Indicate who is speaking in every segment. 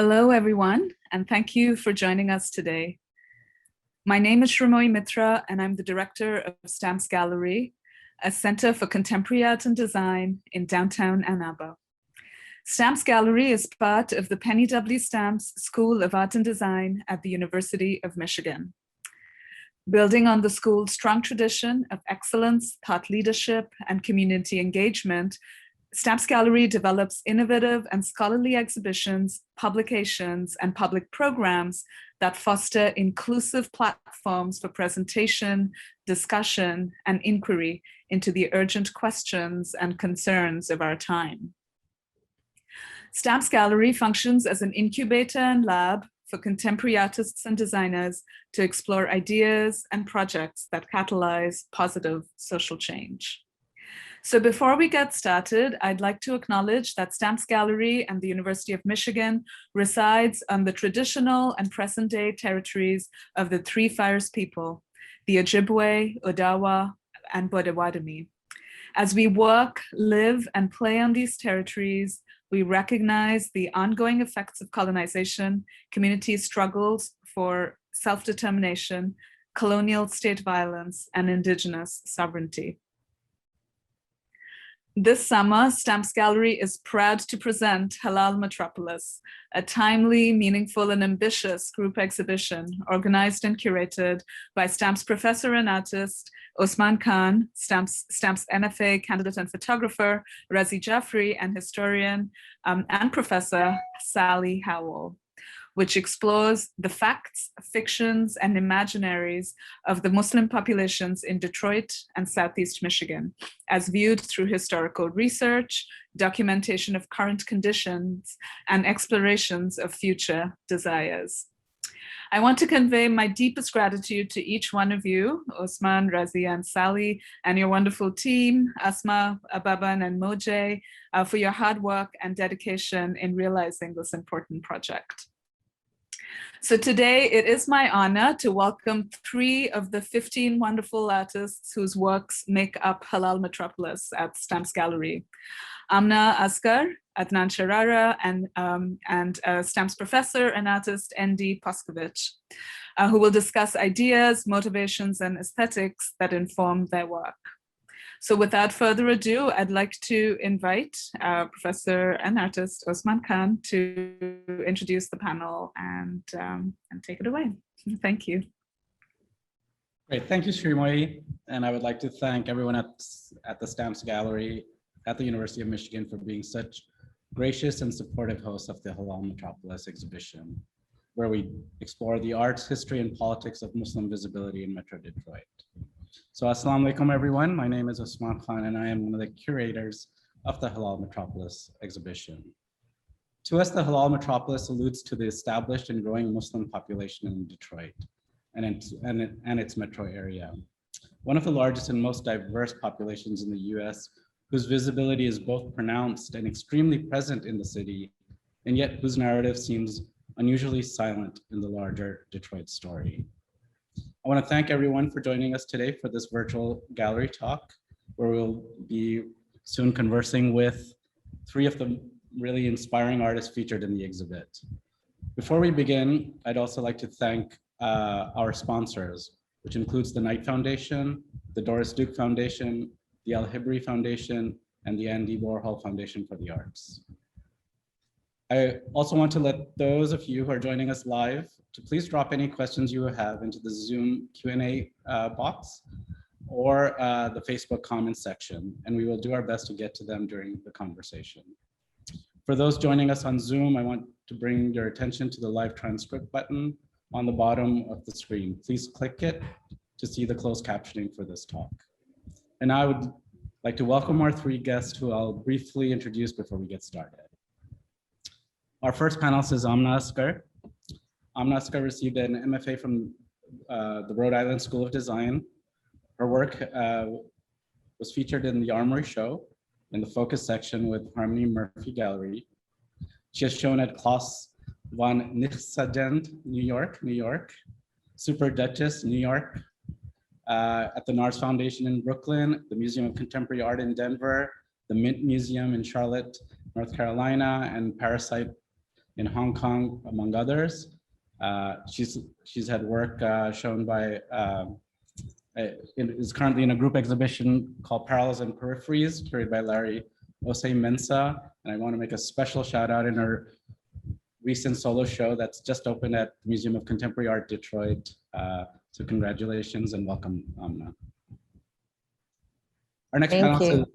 Speaker 1: Hello, everyone, and thank you for joining us today. My name is Shramoy Mitra, and I'm the director of Stamps Gallery, a center for contemporary art and design in downtown Ann Arbor. Stamps Gallery is part of the Penny W. Stamps School of Art and Design at the University of Michigan. Building on the school's strong tradition of excellence, thought leadership, and community engagement, Stamps Gallery develops innovative and scholarly exhibitions, publications, and public programs that foster inclusive platforms for presentation, discussion, and inquiry into the urgent questions and concerns of our time. Stamps Gallery functions as an incubator and lab for contemporary artists and designers to explore ideas and projects that catalyze positive social change. So before we get started, I'd like to acknowledge that Stamps Gallery and the University of Michigan resides on the traditional and present-day territories of the Three Fires people, the Ojibwe, Odawa, and Potawatomi. As we work, live, and play on these territories, we recognize the ongoing effects of colonization, community struggles for self-determination, colonial state violence, and indigenous sovereignty. This summer, Stamps Gallery is proud to present Halal Metropolis, a timely, meaningful, and ambitious group exhibition organized and curated by Stamps professor and artist Osman Khan, Stamps NFA candidate and photographer Razi Jaffrey, and historian and professor Sally Howell, which explores the facts, fictions, and imaginaries of the Muslim populations in Detroit and Southeast Michigan, as viewed through historical research, documentation of current conditions, and explorations of future desires. I want to convey my deepest gratitude to each one of you, Osman, Razi, and Sally, and your wonderful team, Asma, Ababan, and Mojay, for your hard work and dedication in realizing this important project. So today it is my honor to welcome 3 of the 15 wonderful artists whose works make up Halal Metropolis at Stamps Gallery. Amna Asghar, Adnan Sharara, and Stamps professor and artist N.D. Poskovich, who will discuss ideas, motivations, and aesthetics that inform their work. So without further ado, I'd like to invite Professor and artist Osman Khan to introduce the panel and take it away. Thank you.
Speaker 2: Great, thank you, Shrimoi. And I would like to thank everyone at the Stamps Gallery at the University of Michigan for being such gracious and supportive hosts of the Halal Metropolis exhibition, where we explore the arts, history, and politics of Muslim visibility in Metro Detroit. So assalamu alaikum everyone, my name is Osman Khan and I am one of the curators of the Halal Metropolis exhibition. To us, the Halal Metropolis alludes to the established and growing Muslim population in Detroit and its metro area. One of the largest and most diverse populations in the US, whose visibility is both pronounced and extremely present in the city, and yet whose narrative seems unusually silent in the larger Detroit story. I want to thank everyone for joining us today for this virtual gallery talk, where we'll be soon conversing with 3 of the really inspiring artists featured in the exhibit. Before we begin, I'd also like to thank our sponsors, which includes the Knight Foundation, the Doris Duke Foundation, the Al Hibri Foundation, and the Andy Warhol Foundation for the Arts. I also want to let those of you who are joining us live to please drop any questions you have into the Zoom Q&A box or the Facebook comments section, and we will do our best to get to them during the conversation. For those joining us on Zoom, I want to bring your attention to the live transcript button on the bottom of the screen. Please click it to see the closed captioning for this talk. And I would like to welcome our 3 guests who I'll briefly introduce before we get started. Our first panelist is Amna Asghar. Amna Asghar received an MFA from the Rhode Island School of Design. Her work was featured in the Armory Show in the focus section with Harmony Murphy Gallery. She has shown at Klaus von Nichtsadend, New York, Super Duchess, New York, at the NARS Foundation in Brooklyn, the Museum of Contemporary Art in Denver, the Mint Museum in Charlotte, North Carolina, and Parasite in Hong Kong, among others. She's had work shown by, is currently in a group exhibition called Parallels and Peripheries, curated by Larry Osei Mensah. And I want to make a special shout out in her recent solo show that's just opened at the Museum of Contemporary Art, Detroit. So congratulations and welcome, Amna. Our next panelist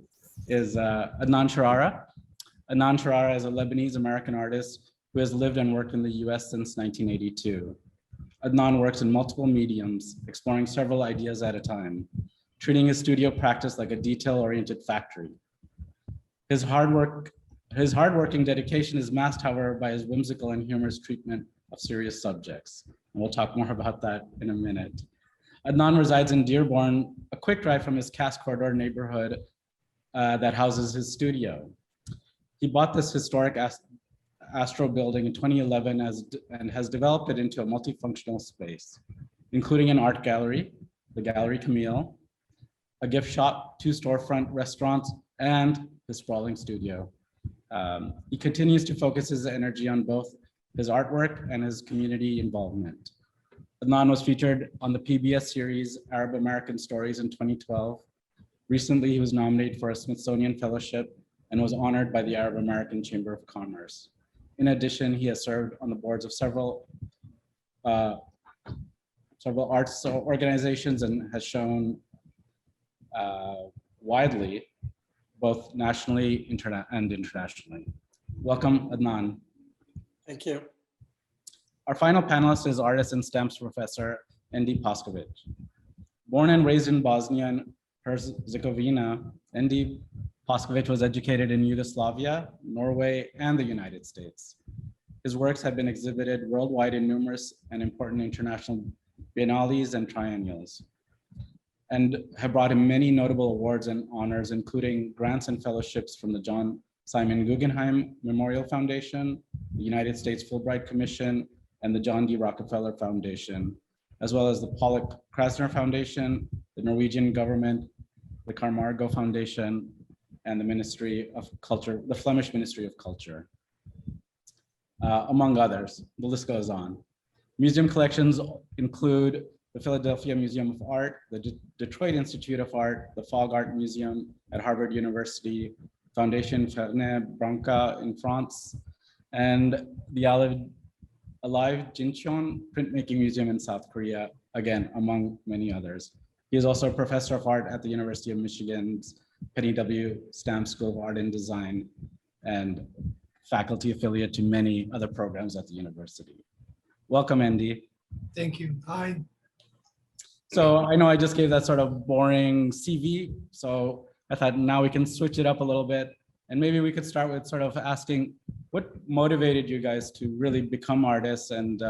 Speaker 2: is Adnan Sharara. Adnan Sharara is a Lebanese-American artist who has lived and worked in the US since 1982. Adnan works in multiple mediums, exploring several ideas at a time, treating his studio practice like a detail-oriented factory. His hardworking dedication is masked, however, by his whimsical and humorous treatment of serious subjects. And we'll talk more about that in a minute. Adnan resides in Dearborn, a quick drive from his Cass Corridor neighborhood that houses his studio. He bought this historic Astro building in 2011 and has developed it into a multifunctional space, including an art gallery, the Gallery Camille, a gift shop, 2 storefront restaurants, and his sprawling studio. He continues to focus his energy on both his artwork and his community involvement. Adnan was featured on the PBS series Arab American Stories in 2012. Recently, he was nominated for a Smithsonian Fellowship and was honored by the Arab American Chamber of Commerce. In addition, he has served on the boards of several arts organizations and has shown widely, both nationally and internationally. Welcome, Adnan.
Speaker 3: Thank you.
Speaker 2: Our final panelist is artist and stamps professor, Endi Paskovic. Born and raised in Bosnia and Herzegovina, Endi Paskovic was educated in Yugoslavia, Norway, and the United States. His works have been exhibited worldwide in numerous and important international biennales and triennials, and have brought him many notable awards and honors, including grants and fellowships from the John Simon Guggenheim Memorial Foundation, the United States Fulbright Commission, and the John D. Rockefeller Foundation, as well as the Pollock Krasner Foundation, the Norwegian government, the Carmargo Foundation, and the Ministry of Culture, the Flemish Ministry of Culture, among others. The list goes on. Museum collections include the Philadelphia Museum of Art, the Detroit Institute of Art, the Fogg Art Museum at Harvard University, Foundation Fernand Branca in France, and the Alive Jincheon Printmaking Museum in South Korea, again, among many others. He is also a professor of art at the University of Michigan's Penny W. Stamps School of Art and Design, and faculty affiliate to many other programs at the university. Welcome, Endi.
Speaker 3: Thank you. Hi.
Speaker 2: So I know I just gave that sort of boring CV, so I thought now we can switch it up a little bit, and maybe we could start with sort of asking what motivated you guys to really become artists and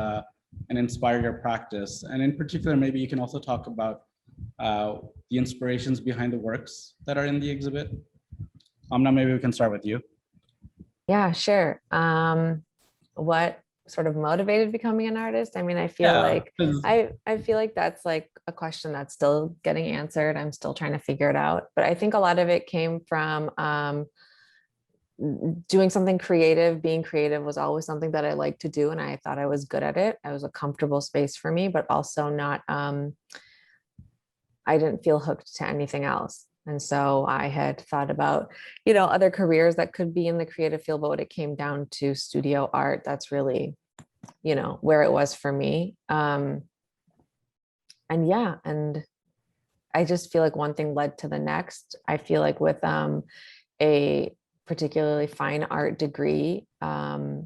Speaker 2: inspire your practice, and in particular, maybe you can also talk about the inspirations behind the works that are in the exhibit. Amna, maybe we can start with you.
Speaker 4: Yeah, sure. What sort of motivated becoming an artist? I mean, I feel like I feel like that's like a question that's still getting answered. I'm still trying to figure it out. But I think a lot of it came from doing something creative. Being creative was always something that I liked to do, and I thought I was good at it. It was a comfortable space for me, but also not, I didn't feel hooked to anything else. And so I had thought about, other careers that could be in the creative field, but when it came down to studio art, that's really, where it was for me. And I just feel like one thing led to the next. I feel like with a particularly fine art degree, there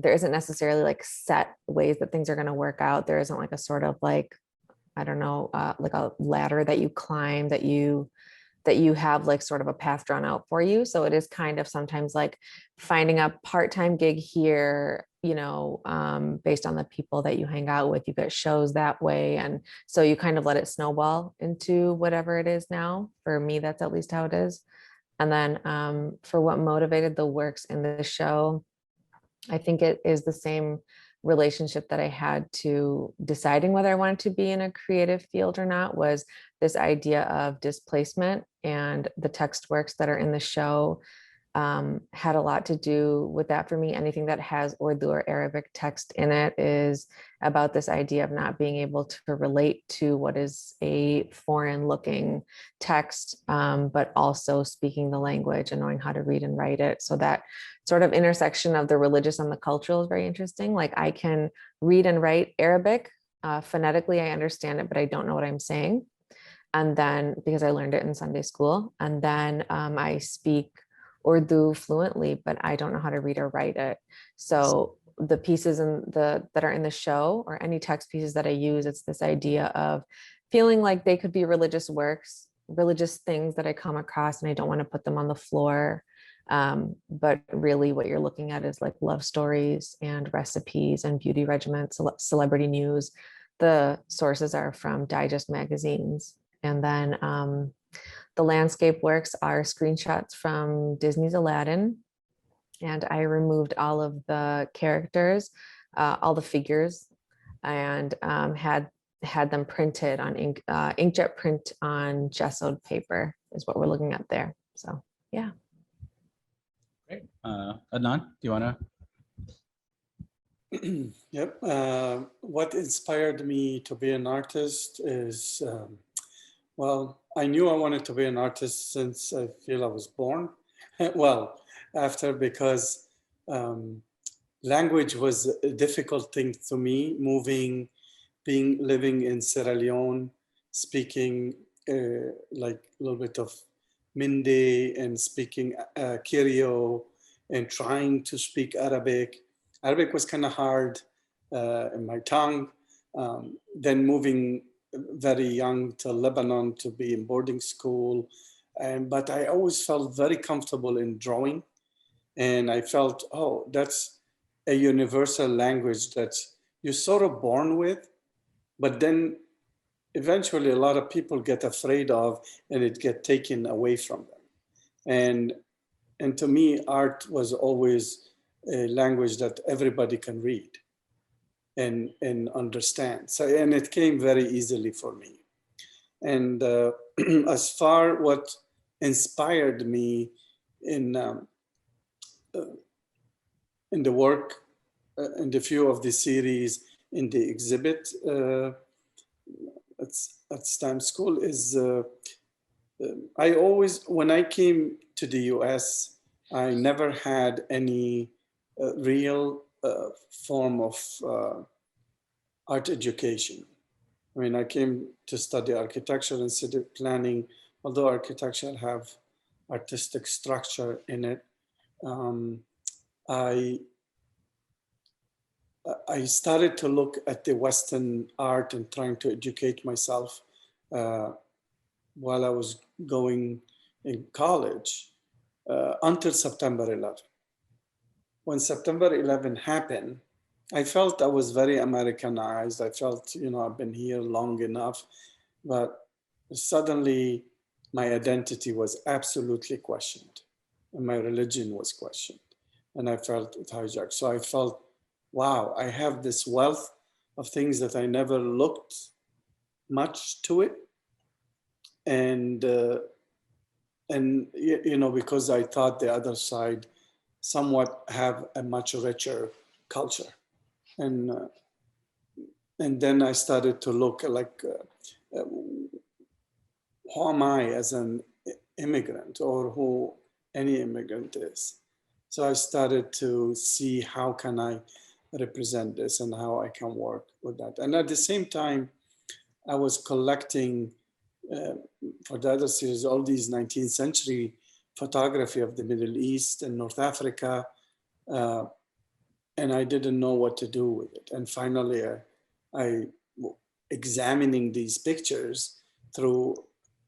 Speaker 4: isn't necessarily like set ways that things are going to work out. There isn't like a sort of like, I don't know, like a ladder that you climb, that you have like sort of a path drawn out for you. So it is kind of sometimes like finding a part-time gig here, based on the people that you hang out with. You get shows that way. And so you kind of let it snowball into whatever it is now. For me, that's at least how it is. And then for what motivated the works in the show, I think it is the same relationship that I had to deciding whether I wanted to be in a creative field or not, was this idea of displacement. And the text works that are in the show had a lot to do with that for me. Anything that has Urdu or Arabic text in it is about this idea of not being able to relate to what is a foreign looking text, but also speaking the language and knowing how to read and write it. So that sort of intersection of the religious and the cultural is very interesting. Like I can read and write Arabic phonetically, I understand it, but I don't know what I'm saying. And then because I learned it in Sunday school, and then I speak Urdu fluently, but I don't know how to read or write it. So the pieces that are in the show, or any text pieces that I use, it's this idea of feeling like they could be religious works, religious things that I come across, and I don't want to put them on the floor. But really what you're looking at is like love stories and recipes and beauty regimens, celebrity news. The sources are from digest magazines. And then the landscape works are screenshots from Disney's Aladdin. And I removed all of the characters, all the figures, and had them printed on inkjet print on gessoed paper is what we're looking at there. So yeah.
Speaker 2: Great. Adnan, do you want
Speaker 3: to? Yep. What inspired me to be an artist is, well, I knew I wanted to be an artist since I feel I was born. Well, after, because language was a difficult thing to me, living in Sierra Leone, speaking like a little bit of Mindi and speaking Kirio and trying to speak Arabic. Arabic was kind of hard in my tongue. Then moving very young to Lebanon to be in boarding school. But I always felt very comfortable in drawing. And I felt, oh, that's a universal language that you're sort of born with, but then eventually a lot of people get afraid of and it get taken away from them. And to me, art was always a language that everybody can read and understand. So, and it came very easily for me. And as far what inspired me in the work, in the few of the series, in the exhibit at STEM school is, I always, when I came to the US, I never had any real form of art education. I mean, I came to study architecture and city planning, although architecture have artistic structure in it. I started to look at the Western art and trying to educate myself while I was going in college until September 11. When September 11 happened, I felt I was very Americanized. I felt, you know, I've been here long enough, but suddenly my identity was absolutely questioned and my religion was questioned and I felt it hijacked. So I felt, wow, I have this wealth of things that I never looked much to it. And you know, because I thought the other side somewhat have a much richer culture. And then I started to look like, who am I as an immigrant, or who any immigrant is? So I started to see how can I represent this and how I can work with that. And at the same time, I was collecting for the other series, all these 19th century photography of the Middle East and North Africa. And I didn't know what to do with it. And finally, I examining these pictures through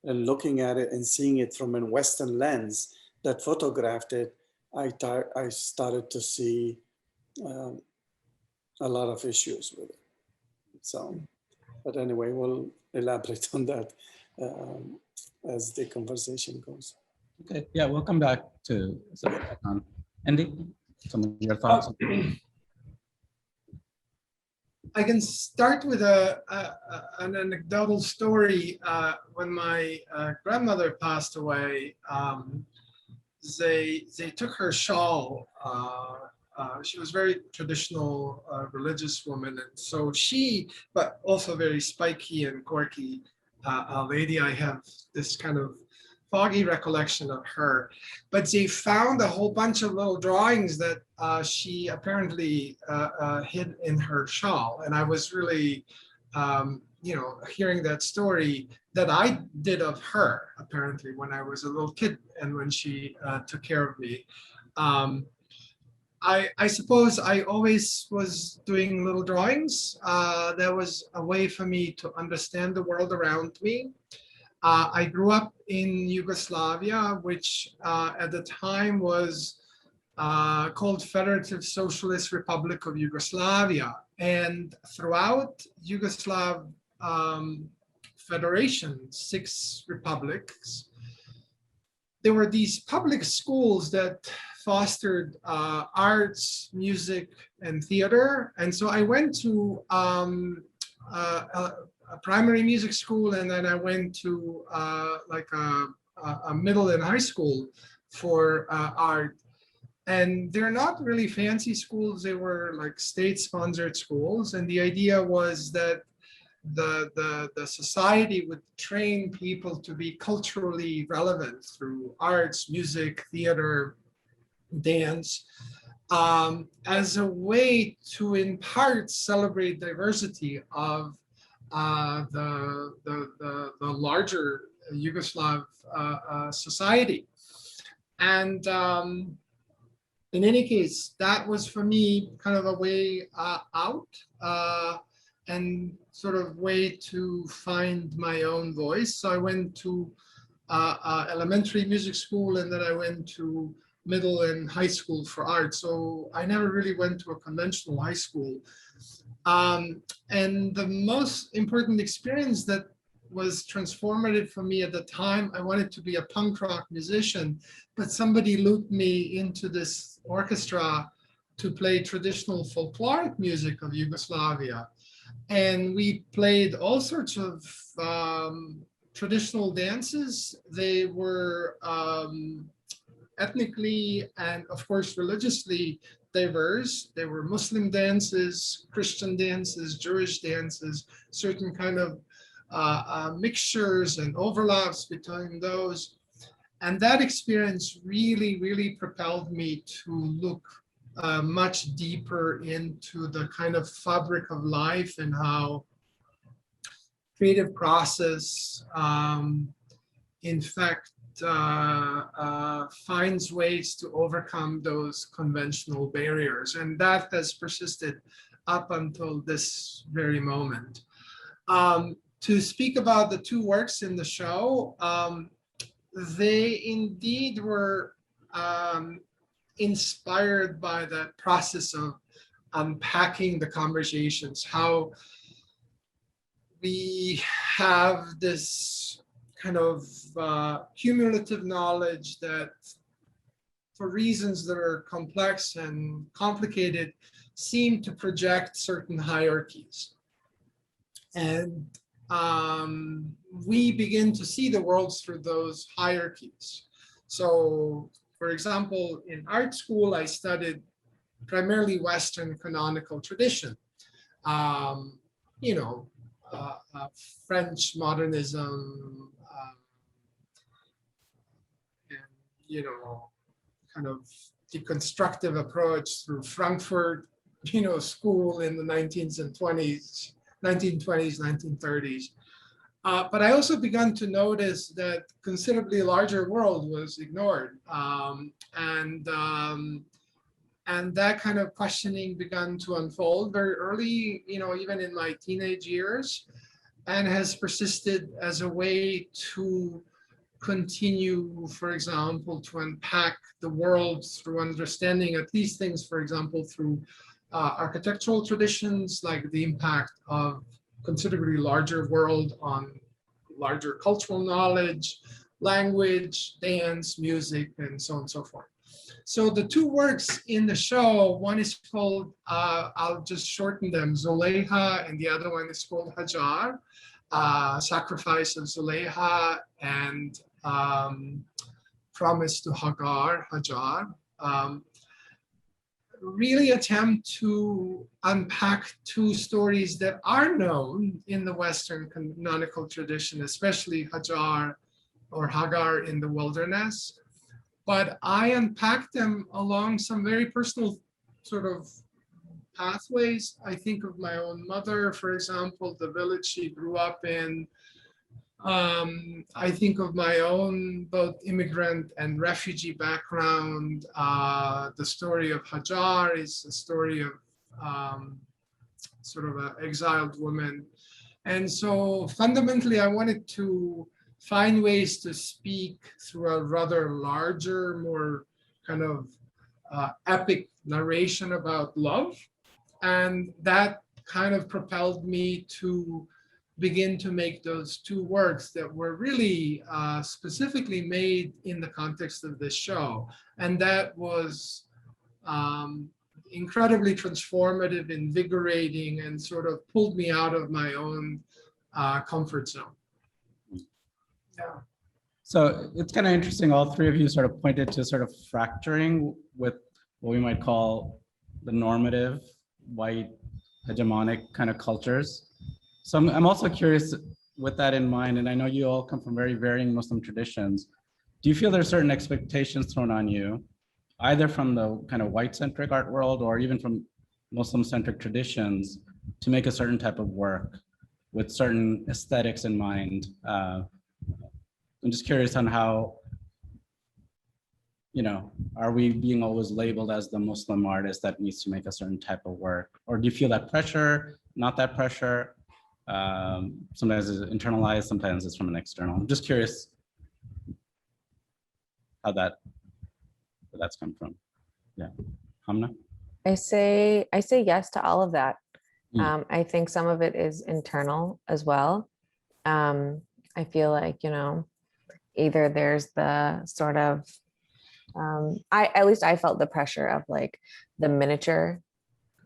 Speaker 3: and looking at it and seeing it from a Western lens that photographed it, I started to see a lot of issues with it. So, but anyway, we'll elaborate on that as the conversation goes.
Speaker 2: Okay, yeah, we'll come back to Andy, some of your thoughts.
Speaker 3: I can start with an anecdotal story. When my grandmother passed away,
Speaker 5: they took her shawl. She was very traditional religious woman, and so she, but also very spiky and quirky lady. I have this kind of foggy recollection of her, but they found a whole bunch of little drawings that she apparently hid in her shawl, and I was really, hearing that story that I did of her apparently when I was a little kid and when she took care of me. I suppose I always was doing little drawings. That was a way for me to understand the world around me. I grew up in Yugoslavia, which at the time was called Federative Socialist Republic of Yugoslavia. And throughout Yugoslav Federation, 6 republics, there were these public schools that fostered arts, music, and theater. And so I went to a primary music school, and then I went to like a middle and high school for art. And they're not really fancy schools. They were like state-sponsored schools. And the idea was that the society would train people to be culturally relevant through arts, music, theater, dance, as a way to in part celebrate diversity of the larger Yugoslav society. And in any case, that was for me kind of a way out and sort of way to find my own voice. So I went to elementary music school, and then I went to middle and high school for art. So I never really went to a conventional high school. And the most important experience that was transformative for me at the time, I wanted to be a punk rock musician, but somebody looped me into this orchestra to play traditional folkloric music of Yugoslavia. And we played all sorts of traditional dances. They were ethnically and of course religiously diverse. There were Muslim dances, Christian dances, Jewish dances, certain kind of mixtures and overlaps between those. And that experience really, really propelled me to look much deeper into the kind of fabric of life and how creative process, in fact, finds ways to overcome those conventional barriers. And that has persisted up until this very moment. To speak about the 2 works in the show, they indeed were inspired by that process of unpacking the conversations, how we have this kind of cumulative knowledge that for reasons that are complex and complicated seem to project certain hierarchies. And we begin to see the worlds through those hierarchies. So, for example, in art school, I studied primarily Western canonical tradition. French modernism, and kind of deconstructive approach through Frankfurt, school in the 1920s, 1930s. But I also began to notice that considerably larger world was ignored. And that kind of questioning began to unfold very early, even in my teenage years, and has persisted as a way to continue, for example, to unpack the world through understanding at least things, for example, through architectural traditions, like the impact of considerably larger world on larger cultural knowledge, language, dance, music, and so on and so forth. So the 2 works in the show, one is called, I'll just shorten them, Zoleha, and the other one is called Hajar, Sacrifice of Zoleha, and Promise to Hajar, really attempt to unpack two stories that are known in the Western canonical tradition, especially Hajar or Hagar in the wilderness. But I unpack them along some very personal sort of pathways. I think of my own mother, for example, the village she grew up in. I think of my own both immigrant and refugee background. The story of Hajar is a story of sort of an exiled woman. And so fundamentally, I wanted to find ways to speak through a rather larger, more kind of epic narration about love. And that kind of propelled me to begin to make those two works that were really specifically made in the context of this show. And that was incredibly transformative, invigorating, and sort of pulled me out of my own comfort zone. Yeah.
Speaker 2: So it's kind of interesting. All three of you sort of pointed to sort of fracturing with what we might call the normative, white, hegemonic kind of cultures. So I'm also curious with that in mind, and I know you all come from very varying Muslim traditions. Do you feel there's certain expectations thrown on you, either from the kind of white-centric art world or even from Muslim-centric traditions, to make a certain type of work with certain aesthetics in mind? I'm just curious on how, are we being always labeled as the Muslim artist that needs to make a certain type of work? Or do you feel that pressure, not that pressure? Sometimes it's internalized, sometimes it's from an external. I'm just curious how where that's come from. Yeah, Hamna?
Speaker 4: I say yes to all of that. I think some of it is internal as well. I feel like, either there's the sort of, at least I felt the pressure of like the miniature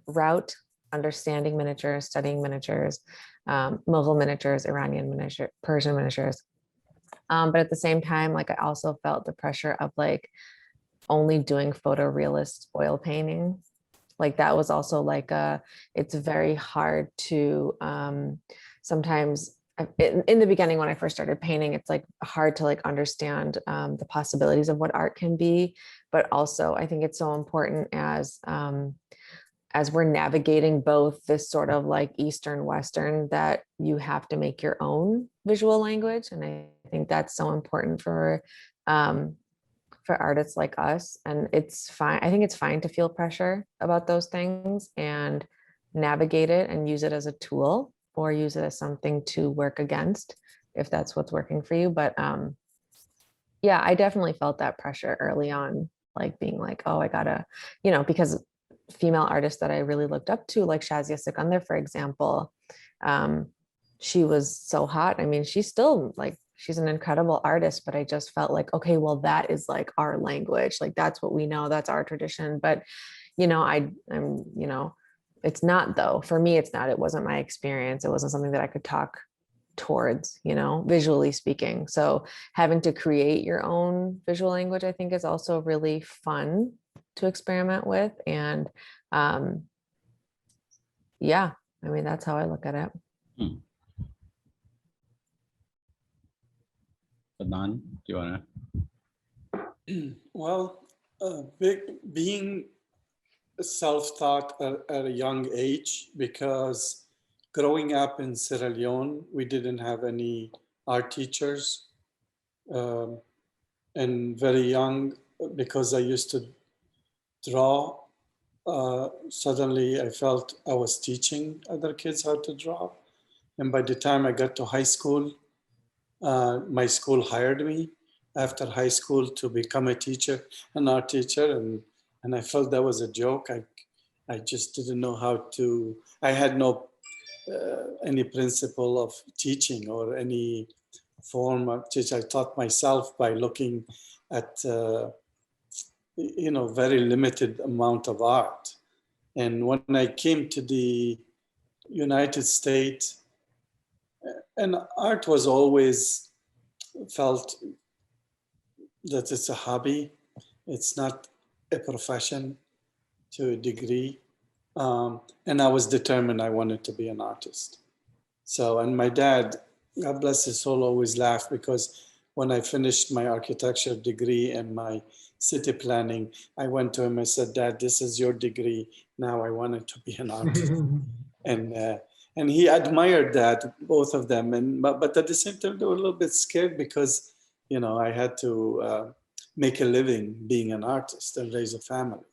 Speaker 4: route, understanding miniatures, studying miniatures, Mughal miniatures, Iranian miniature, Persian miniatures. But at the same time, like I also felt the pressure of like only doing photorealist oil painting. Like that was also like it's very hard to sometimes in the beginning when I first started painting, it's like hard to like understand the possibilities of what art can be. But also I think it's so important as we're navigating both this sort of like Eastern Western, that you have to make your own visual language. And I think that's so important for artists like us. And it's fine. I think it's fine to feel pressure about those things and navigate it and use it as a tool or use it as something to work against if that's what's working for you. But yeah, I definitely felt that pressure early on, like being like, oh, I gotta, because female artists that I really looked up to, like Shazia Sikandar, for example, she was so hot. I mean, she's still like, she's an incredible artist, but I just felt like, okay, well, that is like our language. Like, that's what we know. That's our tradition. But, I'm, it's not though. For me, it's not. It wasn't my experience. It wasn't something that I could talk towards, visually speaking. So having to create your own visual language, I think is also really fun to experiment with. And yeah, I mean, that's how I look at it.
Speaker 2: Adnan, do you want
Speaker 3: to? Well, being self-taught at a young age, because growing up in Sierra Leone, we didn't have any art teachers. And very young, because I used to draw, suddenly I felt I was teaching other kids how to draw. And by the time I got to high school, my school hired me after high school to become a teacher, an art teacher. And I felt that was a joke. I just didn't know how to, I had no, any principle of teaching or any form of teaching. I taught myself by looking at, very limited amount of art. And when I came to the United States, and art was always felt that it's a hobby. It's not a profession to a degree. And I was determined I wanted to be an artist. So, and my dad, God bless his soul, always laughed because when I finished my architecture degree and my city planning, I went to him and said, Dad, this is your degree. Now I wanted to be an artist. And he admired that, both of them. But at the same time, they were a little bit scared because, you know, I had to make a living being an artist and raise a family.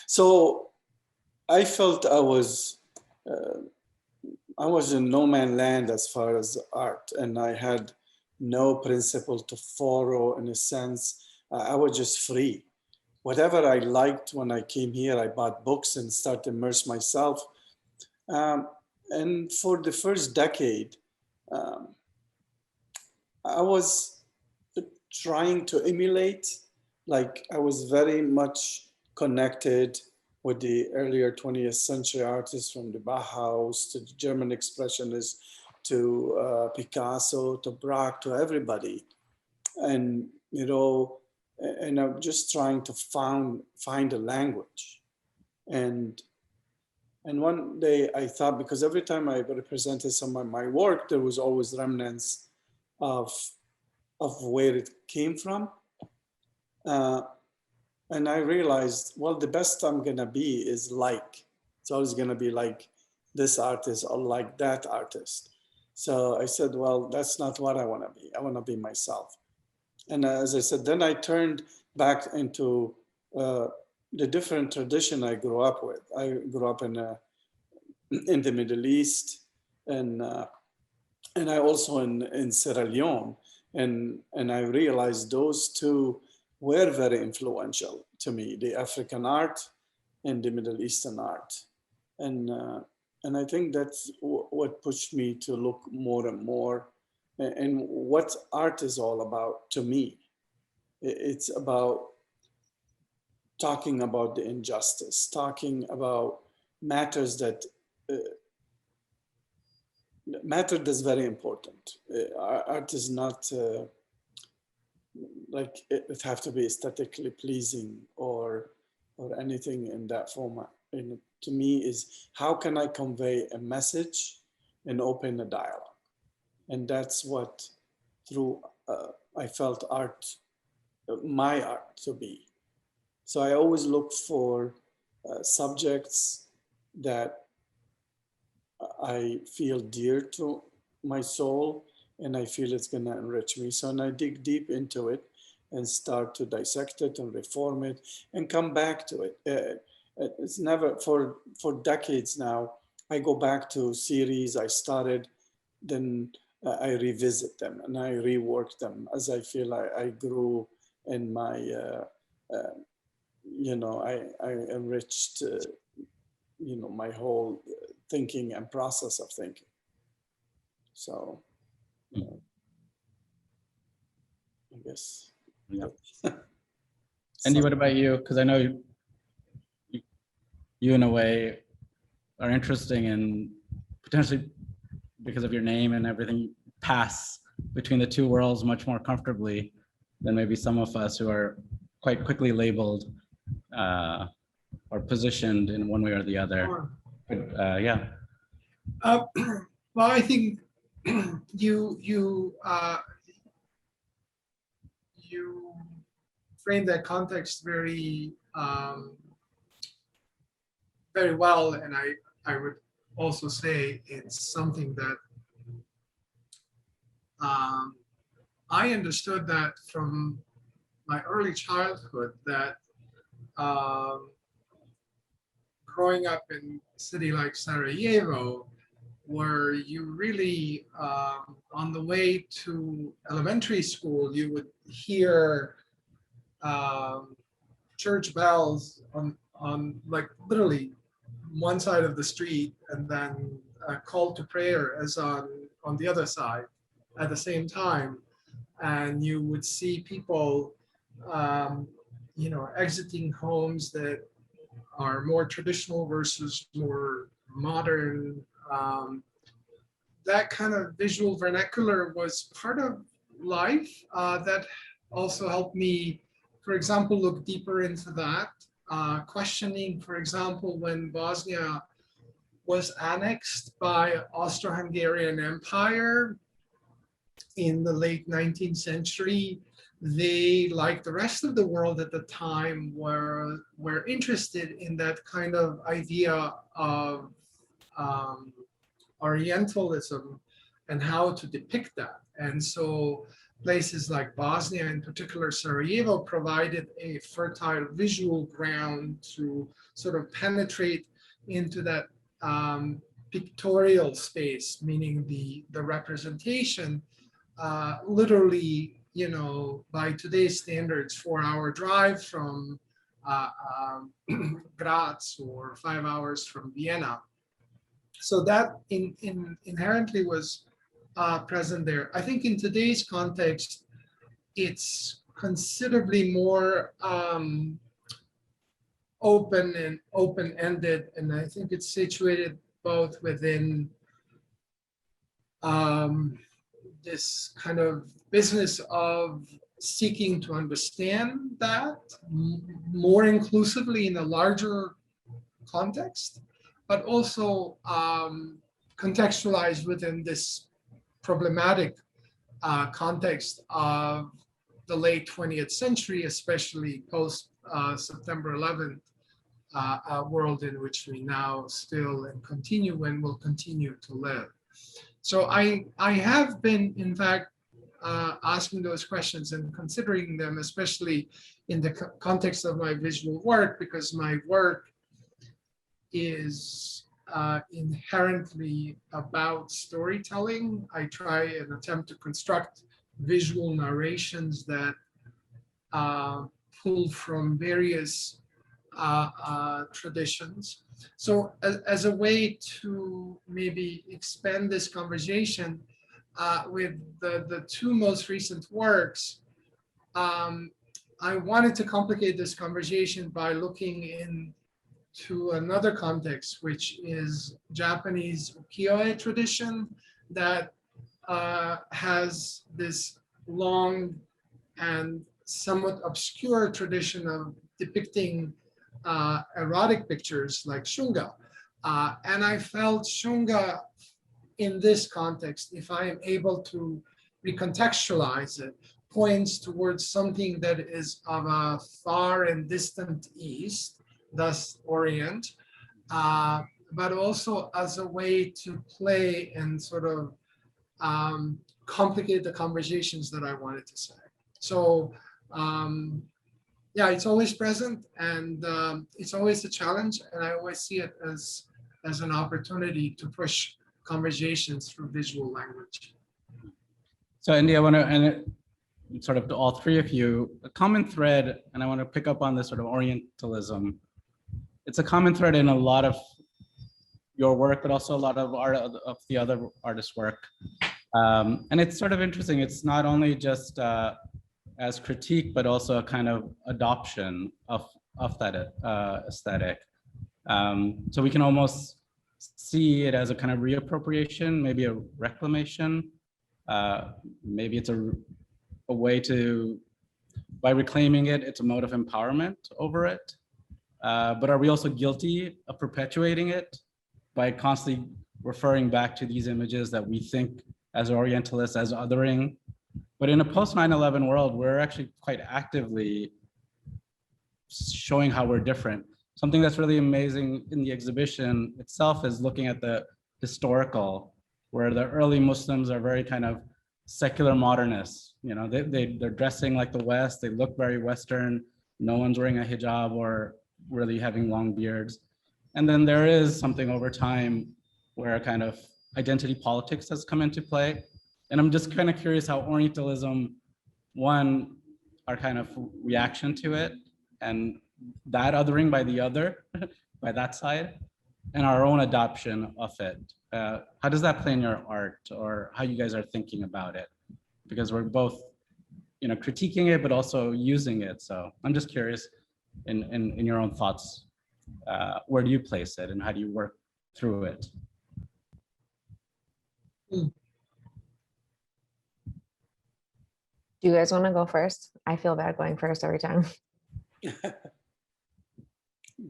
Speaker 3: So I felt I was in no man's land as far as art, and I had no principle to follow in a sense. I was just free. Whatever I liked when I came here, I bought books and started to immerse myself. And for the first decade, I was trying to emulate, like I was very much connected with the earlier 20th century artists, from the Bauhaus to the German Expressionists to Picasso to Braque to everybody. And, you know, and I'm just trying to find a language. And one day I thought, because every time I represented some of my work, there was always remnants of where it came from. And I realized, well, the best I'm gonna be is like. It's always gonna be like this artist or like that artist. So I said, well, that's not what I wanna be. I wanna be myself. And as I said, then I turned back into the different tradition I grew up with. I grew up in the Middle East, and I also in Sierra Leone, and I realized those two were very influential to me: the African art and the Middle Eastern art, and I think that's what pushed me to look more and more, and what art is all about to me. It's about talking about the injustice, talking about matters that matter that's very important. Art is not like it have to be aesthetically pleasing or anything in that format. And to me is, how can I convey a message and open a dialogue? And that's what through I felt art, my art to be. So I always look for subjects that I feel dear to my soul, and I feel it's going to enrich me. So and I dig deep into it and start to dissect it and reform it and come back to it. It's never, for decades now, I go back to series I started, then I revisit them and I rework them as I feel I grew in my, you know, I enriched, you know, my whole thinking and process of thinking. So, I guess.
Speaker 2: Yeah. Andy, what about you? Because I know you in a way are interesting and potentially, because of your name and everything, pass between the two worlds much more comfortably than maybe some of us who are quite quickly labeled or positioned in one way or the other.
Speaker 5: Sure.
Speaker 2: But, yeah.
Speaker 5: Well, I think you frame that context very very well, and I would also say it's something that I understood that from my early childhood, that growing up in a city like Sarajevo, where you really, on the way to elementary school, you would hear church bells on like literally one side of the street, and then a call to prayer as on the other side at the same time. And you would see people, you know, exiting homes that are more traditional versus more modern. That kind of visual vernacular was part of life that also helped me, for example, look deeper into that, questioning, for example, when Bosnia was annexed by Austro-Hungarian Empire in the late 19th century. They, like the rest of the world at the time, were interested in that kind of idea of Orientalism and how to depict that. And so places like Bosnia, in particular Sarajevo, provided a fertile visual ground to sort of penetrate into that pictorial space, meaning the representation, literally, you know, by today's standards, 4-hour drive from Graz or 5 hours from Vienna. So that inherently was present there. I think in today's context, it's considerably more open and open-ended, and I think it's situated both within this kind of business of seeking to understand that more inclusively in a larger context, but also contextualized within this problematic context of the late 20th century, especially post September 11th world in which we now still and continue and will continue to live. So I have been, in fact, asking those questions and considering them, especially in the context of my visual work, because my work is inherently about storytelling. I try and attempt to construct visual narrations that pull from various traditions. So as a way to maybe expand this conversation with the two most recent works, I wanted to complicate this conversation by looking into another context, which is Japanese ukiyo-e tradition that has this long and somewhat obscure tradition of depicting erotic pictures like shunga. And I felt shunga in this context, if I am able to recontextualize it, points towards something that is of a far and distant east, thus Orient, but also as a way to play and sort of complicate the conversations that I wanted to say. So yeah, it's always present, and it's always a challenge, and I always see it as an opportunity to push conversations through visual language.
Speaker 2: So Andy, I want to, and sort of to all three of you, a common thread, and I want to pick up on this sort of Orientalism. It's a common thread in a lot of your work, but also a lot of art of the other artists' work. And it's sort of interesting. It's not only just as critique, but also a kind of adoption of that aesthetic. So we can almost see it as a kind of reappropriation, maybe a reclamation. Maybe it's a way to, by reclaiming it, it's a mode of empowerment over it. But are we also guilty of perpetuating it by constantly referring back to these images that we think as Orientalists, as othering? But in a post 9/11 world, we're actually quite actively showing how we're different. Something that's really amazing in the exhibition itself is looking at the historical, where the early Muslims are very kind of secular modernists. You know, they're dressing like the West, they look very Western, no one's wearing a hijab or really having long beards. And then there is something over time where a kind of identity politics has come into play. And I'm just kind of curious how Orientalism, one, our kind of reaction to it, and that othering by the other, by that side, and our own adoption of it. How does that play in your art, or how you guys are thinking about it? Because we're both, you know, critiquing it, but also using it. So I'm just curious in your own thoughts, where do you place it and how do you work through it?
Speaker 4: Do you guys want to go first? I feel bad going first every time.
Speaker 3: Do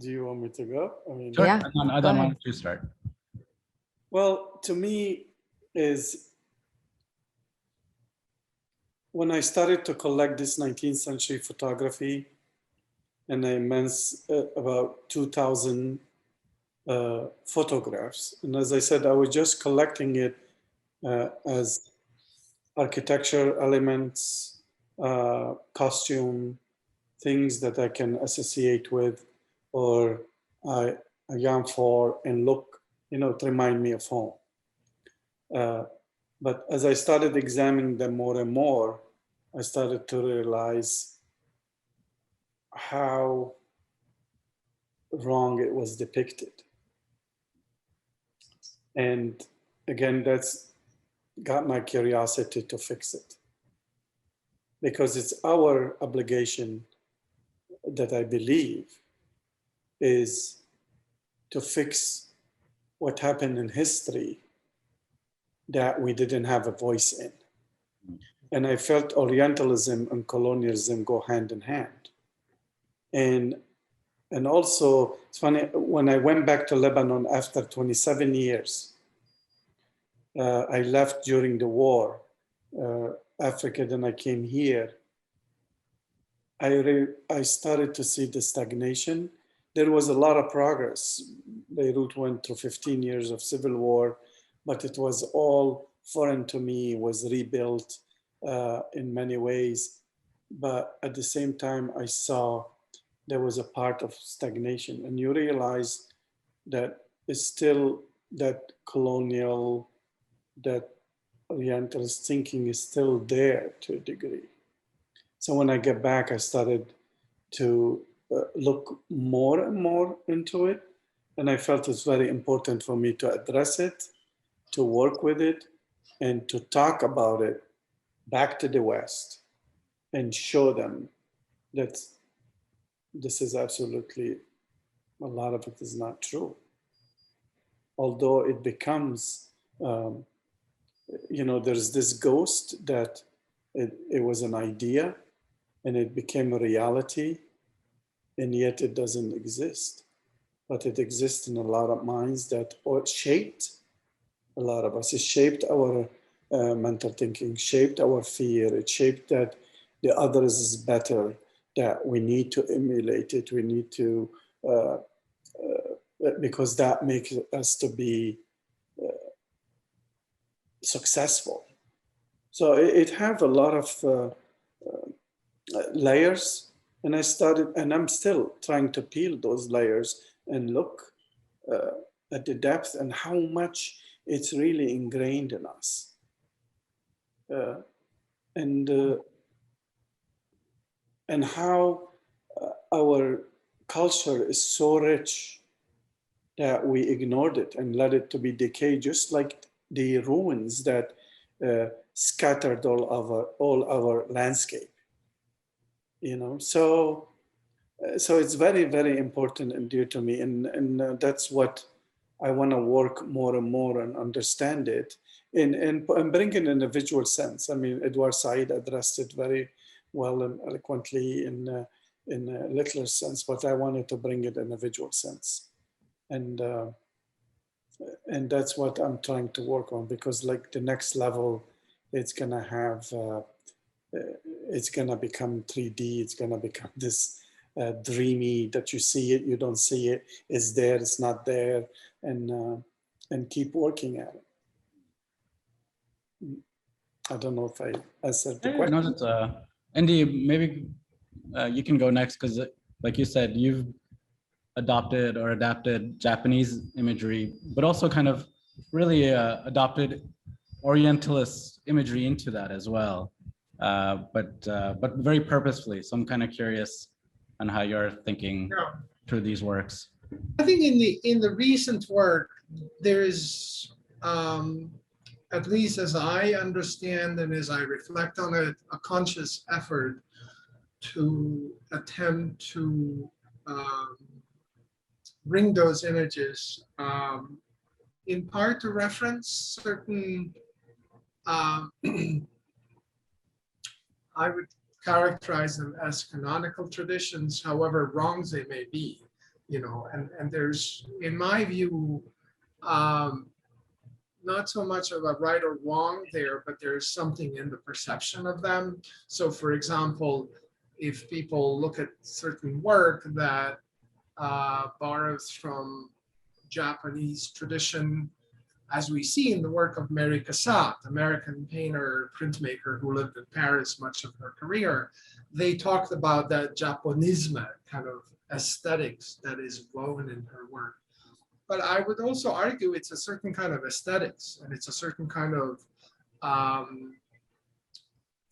Speaker 3: you want me to go? I mean,
Speaker 2: Sure.
Speaker 4: Yeah,
Speaker 2: I
Speaker 4: go
Speaker 2: don't
Speaker 4: ahead.
Speaker 2: want to start.
Speaker 3: well, to me is when I started to collect this 19th century photography, and I immense about 2,000 photographs. And as I said, I was just collecting it as architecture elements, costume, things that I can associate with, or I yearn for and look, to remind me of home. But as I started examining them more and more, I started to realize how wrong it was depicted. And again, that's got my curiosity to fix it. Because it's our obligation that I believe is to fix what happened in history that we didn't have a voice in. And I felt Orientalism and colonialism go hand in hand. And also, it's funny, when I went back to Lebanon after 27 years, I left during the war, Africa, then I came here. I started to see the stagnation. There was a lot of progress. Beirut went through 15 years of civil war, but it was all foreign to me, was rebuilt in many ways. But at the same time, I saw there was a part of stagnation, and you realize that it's still that colonial, that Orientalist thinking is still there to a degree. So when I get back, I started to look more and more into it. And I felt it's very important for me to address it, to work with it, and to talk about it back to the West and show them that this is absolutely, a lot of it is not true. Although it becomes, there's this ghost that it was an idea and it became a reality, and yet it doesn't exist. But it exists in a lot of minds that shaped a lot of us. It shaped our mental thinking, shaped our fear. It shaped that the others is better, that we need to emulate it. We need to, because that makes us to be successful. So it have a lot of layers, and I'm still trying to peel those layers and look at the depth and how much it's really ingrained in us. And how our culture is so rich that we ignored it and let it to be decay, just like the ruins that scattered all our landscape. So it's very, very important and dear to me, and that's what I want to work more and more and understand it and bring it in a visual sense. I mean, Edward Said addressed it very well and eloquently in a literal sense, but I wanted to bring it in a visual sense, and that's what I'm trying to work on, because like the next level, it's gonna have. It's gonna become 3D. It's gonna become this dreamy that you see it, you don't see it. It's there, it's not there, and keep working at it. I don't know if I answered the question.
Speaker 2: No, that's Andy, maybe you can go next, because like you said, you've adopted or adapted Japanese imagery, but also kind of really adopted Orientalist imagery into that as well. But very purposefully. So I'm kind of curious on how you're thinking through these works.
Speaker 5: I think in the recent work, there is, at least as I understand and as I reflect on it, a conscious effort to attempt to bring those images, in part to reference certain I would characterize them as canonical traditions, however wrong they may be, and there's, in my view, not so much of a right or wrong there, but there's something in the perception of them. So for example, if people look at certain work that borrows from Japanese tradition, as we see in the work of Mary Cassatt, American painter, printmaker who lived in Paris much of her career, they talked about that Japonisme kind of aesthetics that is woven in her work. But I would also argue it's a certain kind of aesthetics, and it's a certain kind of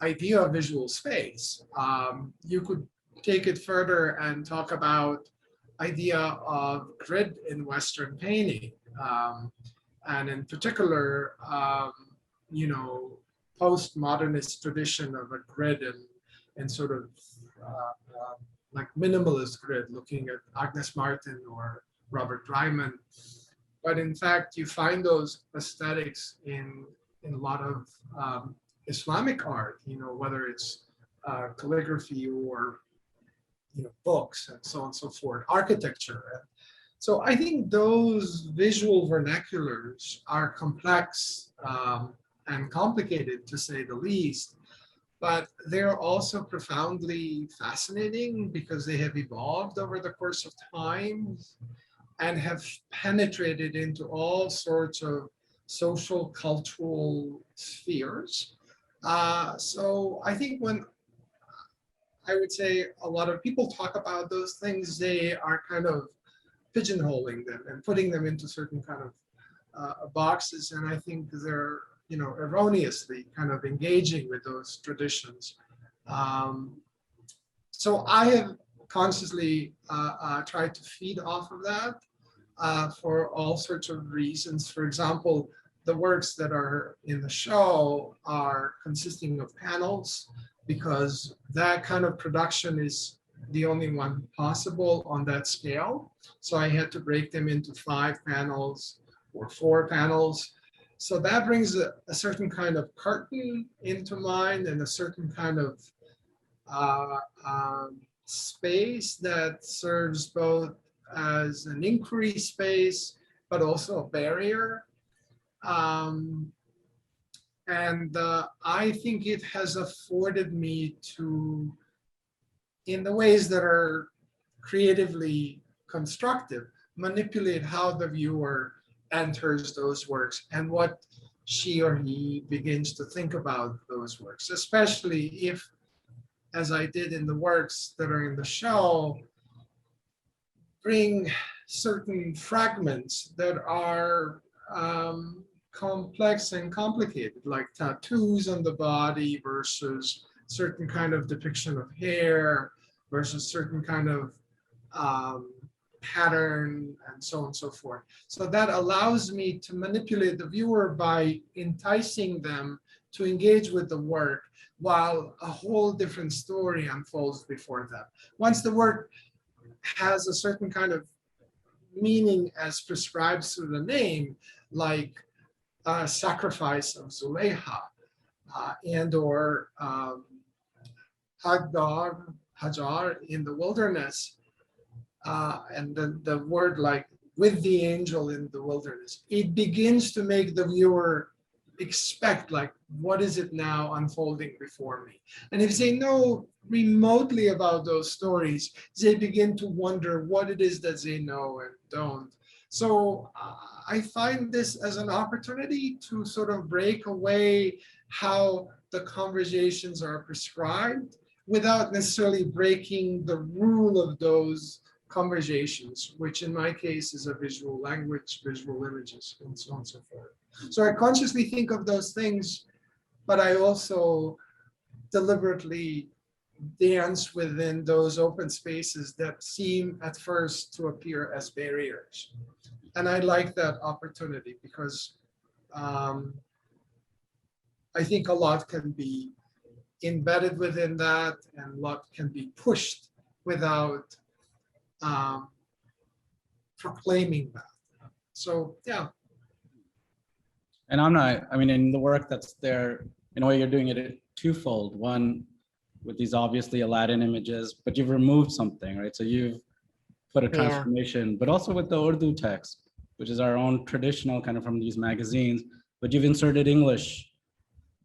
Speaker 5: idea of visual space. You could take it further and talk about idea of grid in Western painting. And in particular, postmodernist tradition of a grid and sort of like minimalist grid, looking at Agnes Martin or Robert Ryman. But in fact, you find those aesthetics in a lot of Islamic art, whether it's calligraphy or books and so on and so forth, architecture. So I think those visual vernaculars are complex and complicated, to say the least, but they're also profoundly fascinating because they have evolved over the course of time and have penetrated into all sorts of social, cultural spheres. So I think when I would say a lot of people talk about those things, they are kind of pigeonholing them and putting them into certain kind of boxes. And I think they're, erroneously kind of engaging with those traditions. So I have consciously tried to feed off of that for all sorts of reasons. For example, the works that are in the show are consisting of panels, because that kind of production is the only one possible on that scale. So I had to break them into 5 panels or 4 panels. So that brings a certain kind of curtain into mind and a certain kind of space that serves both as an inquiry space, but also a barrier. And I think it has afforded me to, in the ways that are creatively constructive, manipulate how the viewer enters those works and what she or he begins to think about those works, especially if, as I did in the works that are in the show, bring certain fragments that are complex and complicated, like tattoos on the body versus certain kind of depiction of hair versus certain kind of pattern and so on and so forth. So that allows me to manipulate the viewer by enticing them to engage with the work while a whole different story unfolds before them. Once the work has a certain kind of meaning as prescribed through the name, like sacrifice of Zuleha and or Hajar in the wilderness, and the word like with the angel in the wilderness, it begins to make the viewer expect like, what is it now unfolding before me? And if they know remotely about those stories, they begin to wonder what it is that they know and don't. So I find this as an opportunity to sort of break away how the conversations are prescribed without necessarily breaking the rule of those conversations, which in my case is a visual language, visual images, and so on and so forth. So I consciously think of those things, but I also deliberately dance within those open spaces that seem at first to appear as barriers. And I like that opportunity because I think a lot can be embedded within that and a lot can be pushed without proclaiming that. So, yeah.
Speaker 2: And I'm not, I mean, in the work that's there, in a way you're doing it twofold. One, with these obviously Aladdin images, but you've removed something, right? So you've put a
Speaker 4: Yeah.
Speaker 2: transformation, but also with the Urdu text, which is our own traditional kind of from these magazines, but you've inserted English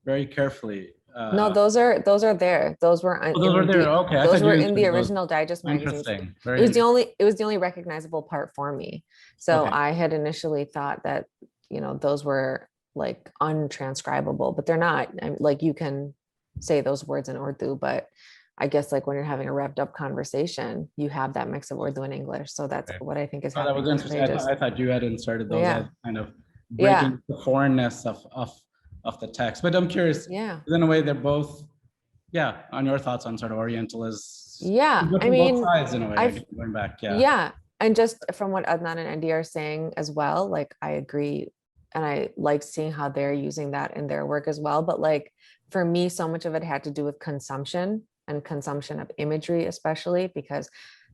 Speaker 2: very carefully.
Speaker 4: No, those are there. Those were
Speaker 2: Oh, those were there. Okay, I
Speaker 4: those
Speaker 2: thought you
Speaker 4: were in the
Speaker 2: inserted those.
Speaker 4: original Digest magazines.
Speaker 2: Interesting.
Speaker 4: It was the only recognizable part for me. So
Speaker 2: Okay.
Speaker 4: I had initially thought that, those were like untranscribable, but they're not. Like you can say those words in Urdu, but I guess like when you're having a revved up conversation, you have that mix of Urdu and English. So that's
Speaker 2: Okay.
Speaker 4: what I think is
Speaker 2: Oh, that
Speaker 4: happening.
Speaker 2: was
Speaker 4: with
Speaker 2: interesting.
Speaker 4: Pages.
Speaker 2: I thought you had inserted those
Speaker 4: Yeah.
Speaker 2: as kind of breaking the foreignness of the text. But I'm curious,
Speaker 4: Yeah.
Speaker 2: in a way, they're both, on your thoughts on sort of Orientalists.
Speaker 4: Yeah.
Speaker 2: But
Speaker 4: I
Speaker 2: from
Speaker 4: mean,
Speaker 2: both sides in a way, going back. Yeah.
Speaker 4: Yeah. And just from what Adnan and Andy are saying as well, like I agree. And I like seeing how they're using that in their work as well. But like for me, so much of it had to do with consumption and consumption of imagery, especially because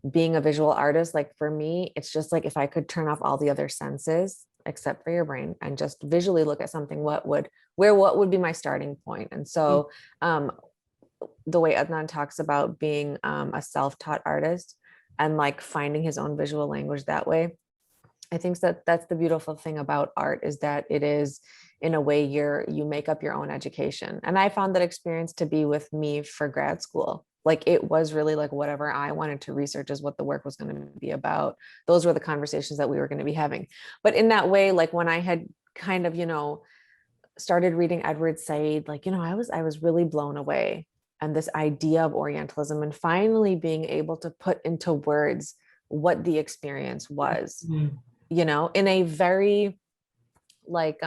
Speaker 4: being a visual artist, like for me, it's just like if I could turn off all the other senses except for your brain and just visually look at something, what would be my starting point? And so the way Adnan talks about being a self-taught artist and like finding his own visual language that way, I think that that's the beautiful thing about art, is that it is in a way you make up your own education. And I found that experience to be with me for grad school. Like it was really like whatever I wanted to research is what the work was going to be about. Those were the conversations that we were going to be having. But in that way, like when I had kind of, started reading Edward Said, like, I was really blown away. And this idea of Orientalism and finally being able to put into words what the experience was, in a very like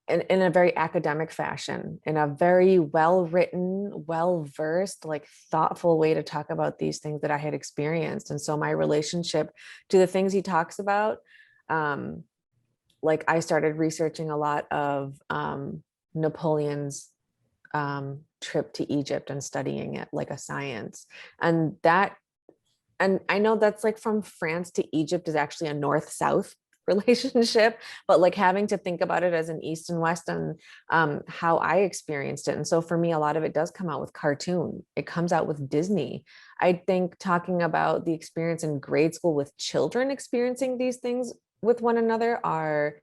Speaker 4: in a very academic fashion, in a very well-written, well-versed, like thoughtful way to talk about these things that I had experienced. And so my relationship to the things he talks about, like I started researching a lot of Napoleon's trip to Egypt and studying it like a science. And I know that's like from France to Egypt is actually a north-south relationship, but like having to think about it as an east and west and how I experienced it. And so for me, a lot of it does come out with cartoon. It comes out with Disney. I think talking about the experience in grade school with children experiencing these things with one another are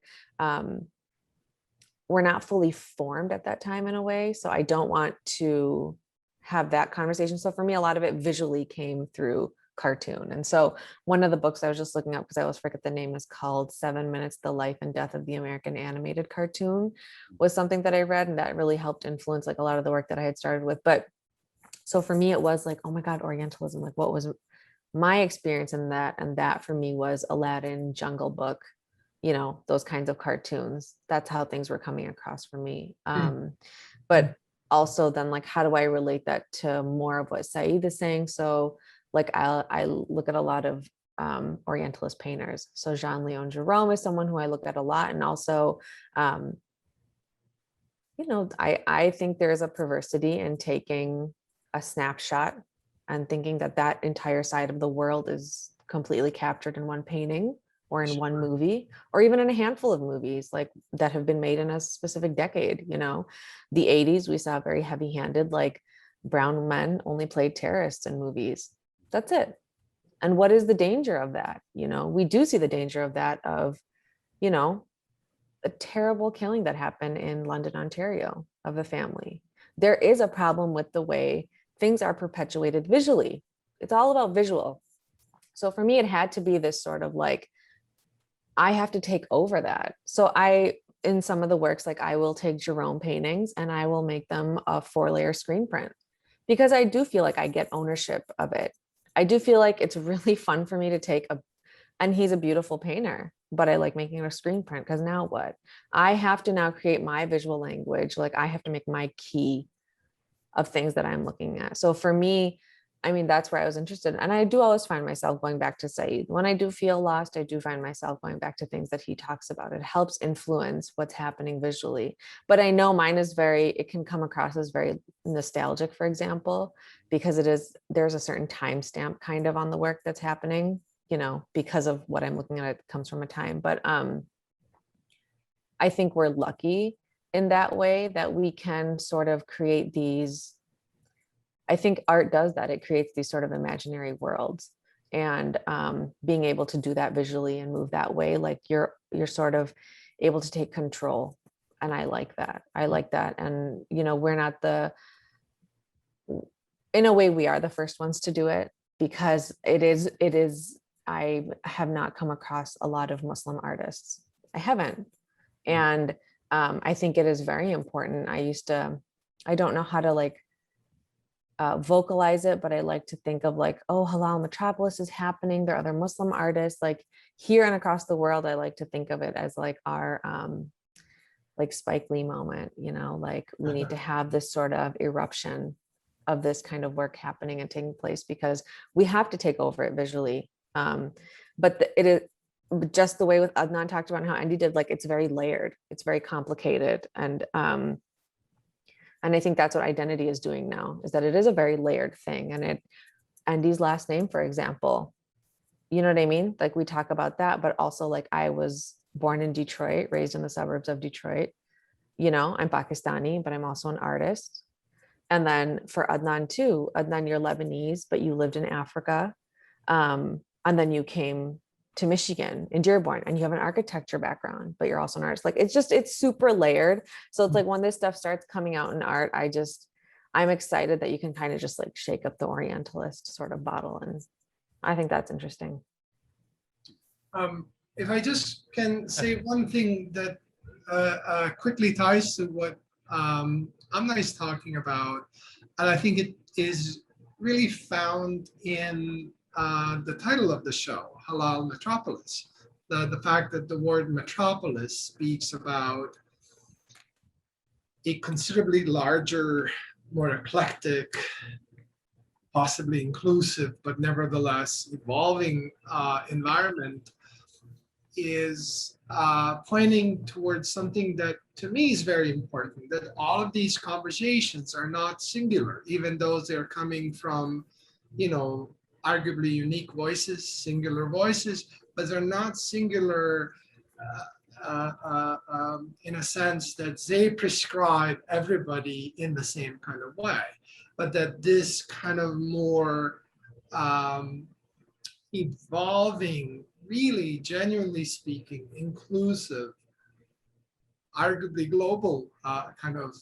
Speaker 4: we're not fully formed at that time in a way. So I don't want to have that conversation. So for me, a lot of it visually came through cartoon. And so one of the books I was just looking up, because I always forget the name, is called 7 Minutes, The Life and Death of the American Animated Cartoon, was something that I read, and that really helped influence like a lot of the work that I had started with. But so for me, it was like, oh my God, Orientalism, like what was my experience in that? And that for me was Aladdin, Jungle Book, those kinds of cartoons. That's how things were coming across for me. But also then like, how do I relate that to more of what Saeed is saying? So like I look at a lot of Orientalist painters. So Jean-Léon Gérôme is someone who I look at a lot. And also, I think there's a perversity in taking a snapshot and thinking that that entire side of the world is completely captured in one painting or in one movie, or even in a handful of movies like that have been made in a specific decade. The 80s, we saw very heavy-handed, like brown men only played terrorists in movies. That's it. And what is the danger of that? We do see the danger of that, of, a terrible killing that happened in London, Ontario, of a family. There is a problem with the way things are perpetuated visually. It's all about visual. So for me, it had to be this sort of like, I have to take over that. So in some of the works, like I will take Jerome paintings and I will make them a 4-layer screen print, because I do feel like I get ownership of it. I do feel like it's really fun for me to take and he's a beautiful painter, but I like making it a screen print, because now what? I have to now create my visual language. Like I have to make my key of things that I'm looking at. So for me, I mean, that's where I was interested. And I do always find myself going back to Said. When I do feel lost, I do find myself going back to things that he talks about. It helps influence what's happening visually. But I know mine is it can come across as very nostalgic, for example, because there's a certain timestamp kind of on the work that's happening, because of what I'm looking at, it comes from a time. But I think we're lucky in that way that we can sort of create these I think art does that. It creates these sort of imaginary worlds, and being able to do that visually and move that way, like you're sort of able to take control. And I like that. And we're not in a way we are the first ones to do it, because it is I have not come across a lot of Muslim artists. I haven't. And I think it is very important. I don't know how to like vocalize it, but I like to think of like, oh, Halal Metropolis is happening. There are other Muslim artists like here and across the world. I like to think of it as like our like Spike Lee moment, like we need to have this sort of eruption of this kind of work happening and taking place, because we have to take over it visually. But it is just the way with Adnan talked about how Andy did, like it's very layered, it's very complicated. And I think that's what identity is doing now, is that it is a very layered thing. And Andy's last name, for example, you know what I mean? Like we talk about that, but also like I was born in Detroit, raised in the suburbs of Detroit. I'm Pakistani, but I'm also an artist. And then for Adnan too, Adnan, you're Lebanese, but you lived in Africa. And then you came to Michigan in Dearborn, and you have an architecture background, but you're also an artist. Like it's super layered. So it's like when this stuff starts coming out in art, I'm excited that you can kind of just like shake up the Orientalist sort of bottle. And I think that's interesting.
Speaker 5: If I just can say one thing that quickly ties to what Amna is talking about, and I think it is really found in the title of the show, Halal Metropolis. The fact that the word metropolis speaks about a considerably larger, more eclectic, possibly inclusive, but nevertheless evolving environment, is pointing towards something that to me is very important, that all of these conversations are not singular, even though they're coming from, arguably unique voices, singular voices, but they're not singular in a sense that they prescribe everybody in the same kind of way, but that this kind of more evolving, really genuinely speaking, inclusive, arguably global kind of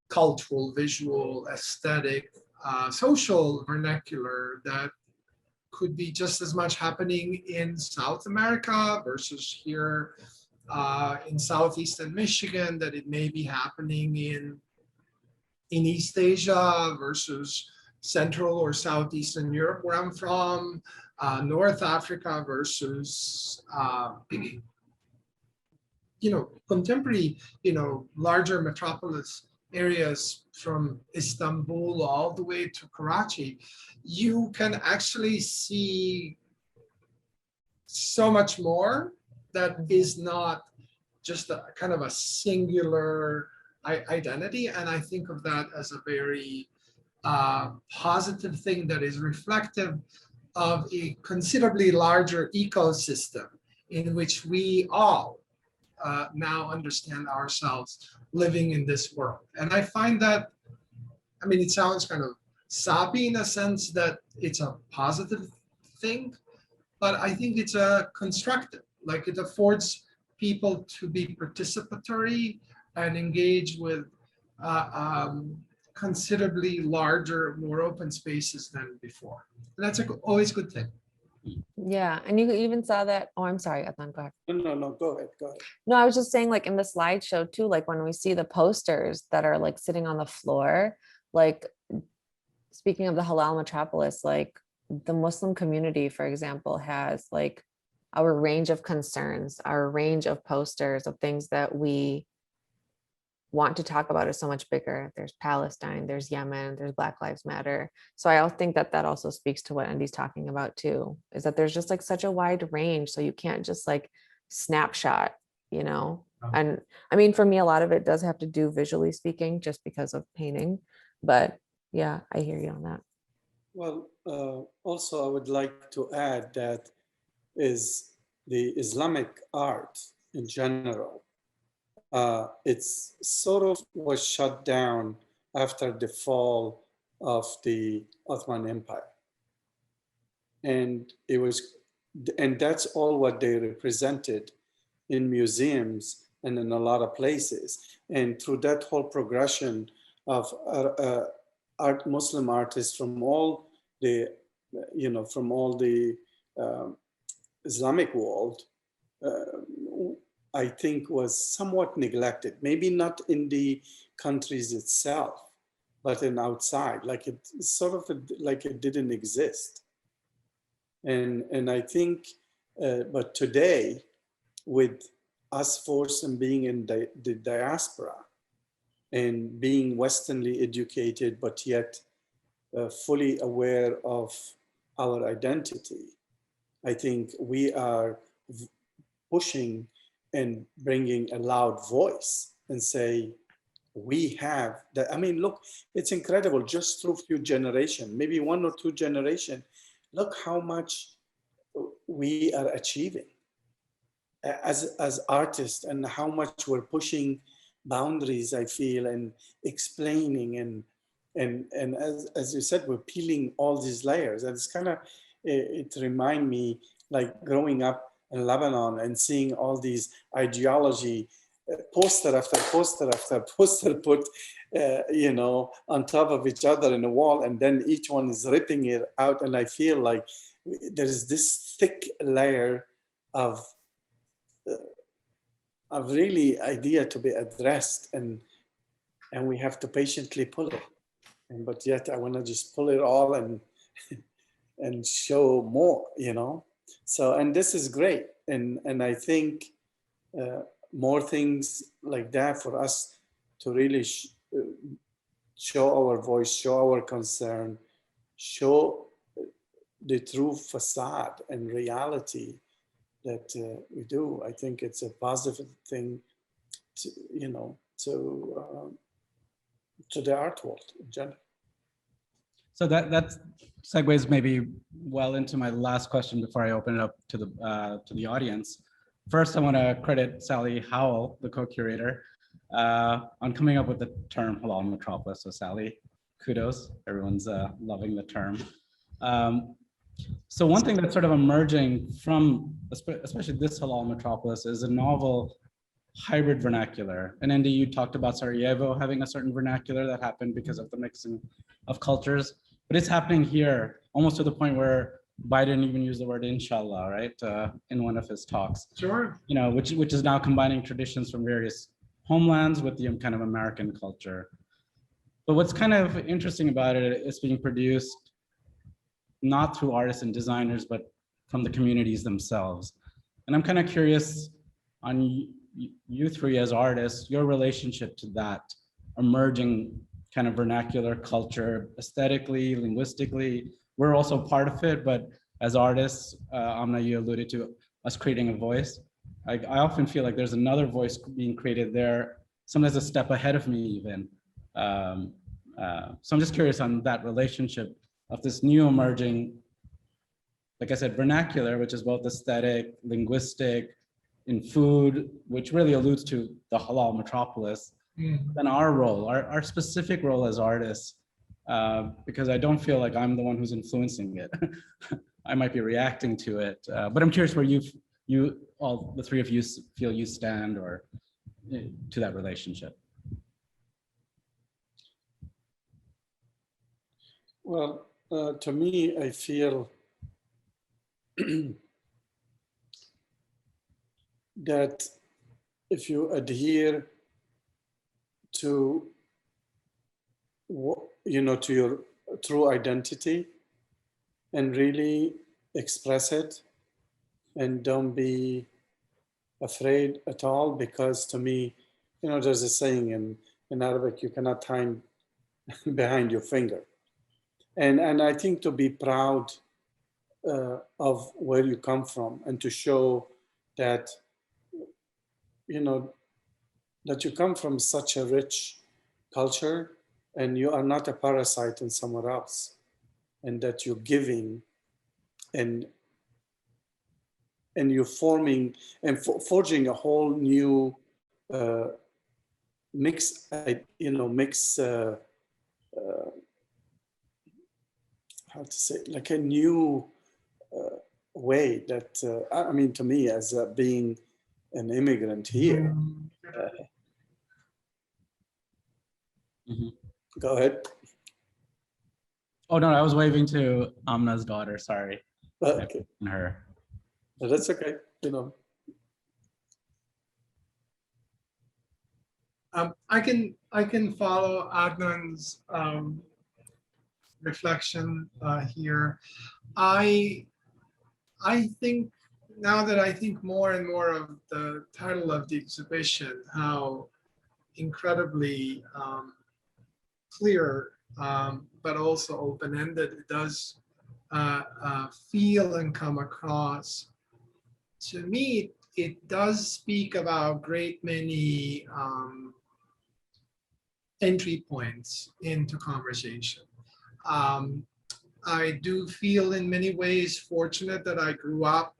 Speaker 5: cultural, visual, aesthetic, social vernacular that could be just as much happening in South America versus here in Southeastern Michigan, that it may be happening in East Asia versus Central or Southeastern Europe, where I'm from, North Africa versus, contemporary, larger metropolis areas from Istanbul all the way to Karachi. You can actually see so much more that is not just a kind of a singular identity. And I think of that as a very positive thing that is reflective of a considerably larger ecosystem in which we all now understand ourselves living in this world. And I find that, it sounds kind of sappy in a sense that it's a positive thing, but I think it's a constructive, like it affords people to be participatory and engage with considerably larger, more open spaces than before. And that's always a good thing.
Speaker 4: Yeah, and you even saw that. Oh, I'm sorry, Adnan, go ahead.
Speaker 3: No, go ahead.
Speaker 4: No, I was just saying, like in the slideshow too, like when we see the posters that are like sitting on the floor, like speaking of the Halal Metropolis, like the Muslim community, for example, has like our range of concerns, our range of posters of things that we want to talk about is so much bigger. There's Palestine, there's Yemen, there's Black Lives Matter. So I think that also speaks to what Andy's talking about too, is that there's just like such a wide range. So you can't just like snapshot, and for me, a lot of it does have to do visually speaking, just because of painting. But yeah, I hear you on that.
Speaker 3: Well, also I would like to add that is the Islamic art in general. It's sort of was shut down after the fall of the Ottoman Empire. And that's all what they represented in museums and in a lot of places. And through that whole progression of Muslim artists from all the, Islamic world, I think was somewhat neglected. Maybe not in the countries itself, but in outside, like it sort of like it didn't exist. And I think, but today, with us forced and being in the diaspora and being Westernly educated, but yet fully aware of our identity, I think we are pushing and bringing a loud voice and say, we have that. I mean, look, it's incredible. Just through few generations, maybe 1 or 2 generations, look how much we are achieving as artists and how much we're pushing boundaries, I feel, and explaining and as you said, we're peeling all these layers. And it's kind of, it remind me like growing up in Lebanon and seeing all these ideology poster after poster after poster put, on top of each other in a wall, and then each one is ripping it out. And I feel like there is this thick layer of really idea to be addressed, and we have to patiently pull it. But yet I want to just pull it all and show more, So, and this is great. And I think more things like that for us to really show our voice, show our concern, show the true facade and reality that we do. I think it's a positive thing to, to the art world in general.
Speaker 2: So that segues maybe well into my last question before I open it up to the audience. First, I want to credit Sally Howell, the co-curator, on coming up with the term Halal Metropolis. So Sally, kudos. Everyone's loving the term. So one thing that's sort of emerging from, especially this Halal Metropolis, is a novel hybrid vernacular. And Andy, you talked about Sarajevo having a certain vernacular that happened because of the mixing of cultures, but it's happening here almost to the point where Biden even used the word inshallah, right, in one of his talks.
Speaker 5: Sure.
Speaker 2: Which is now combining traditions from various homelands with the kind of American culture. But what's kind of interesting about it is being produced not through artists and designers, but from the communities themselves. And I'm kind of curious on you three as artists, your relationship to that emerging kind of vernacular culture, aesthetically, linguistically. We're also part of it, but as artists, Amna, you alluded to us creating a voice. I often feel like there's another voice being created there, sometimes a step ahead of me even. So I'm just curious on that relationship of this new emerging, like I said, vernacular, which is both aesthetic, linguistic, in food, which really alludes to the Halal Metropolis, then our role, our specific role as artists, because I don't feel like I'm the one who's influencing it. I might be reacting to it, but I'm curious where you all, the three of you, feel you stand or to that relationship.
Speaker 3: Well, to me, I feel that if you adhere to, to your true identity and really express it, and don't be afraid at all, because to me, there's a saying in Arabic, you cannot hide behind your finger. And I think to be proud of where you come from, and to show that, that you come from such a rich culture and you are not a parasite in somewhere else, and that you're giving and you're forming and forging a whole new mix how to say, like a new way that, I mean, to me, as being an immigrant here.
Speaker 2: Mhm.
Speaker 3: Go ahead.
Speaker 2: Oh, no, I was waving to Amna's daughter, sorry.
Speaker 3: Okay,
Speaker 2: And her.
Speaker 3: no, that's okay, you know.
Speaker 5: I can follow Adnan's reflection here. I think now that I think more and more of the title of the exhibition, how incredibly clear, but also open-ended it does feel and come across. To me, it does speak about great many entry points into conversation. I do feel in many ways fortunate that I grew up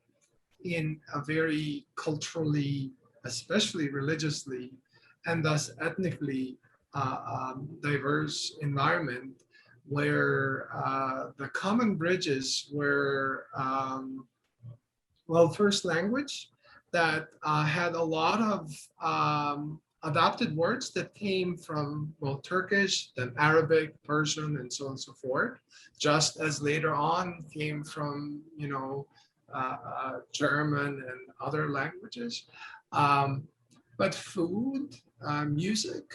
Speaker 5: in a very culturally, especially religiously, and thus ethnically diverse environment where the common bridges were, well, first language that had a lot of adopted words that came from, well, Turkish, then Arabic, Persian, and so on and so forth, just as later on came from, German and other languages. But food, music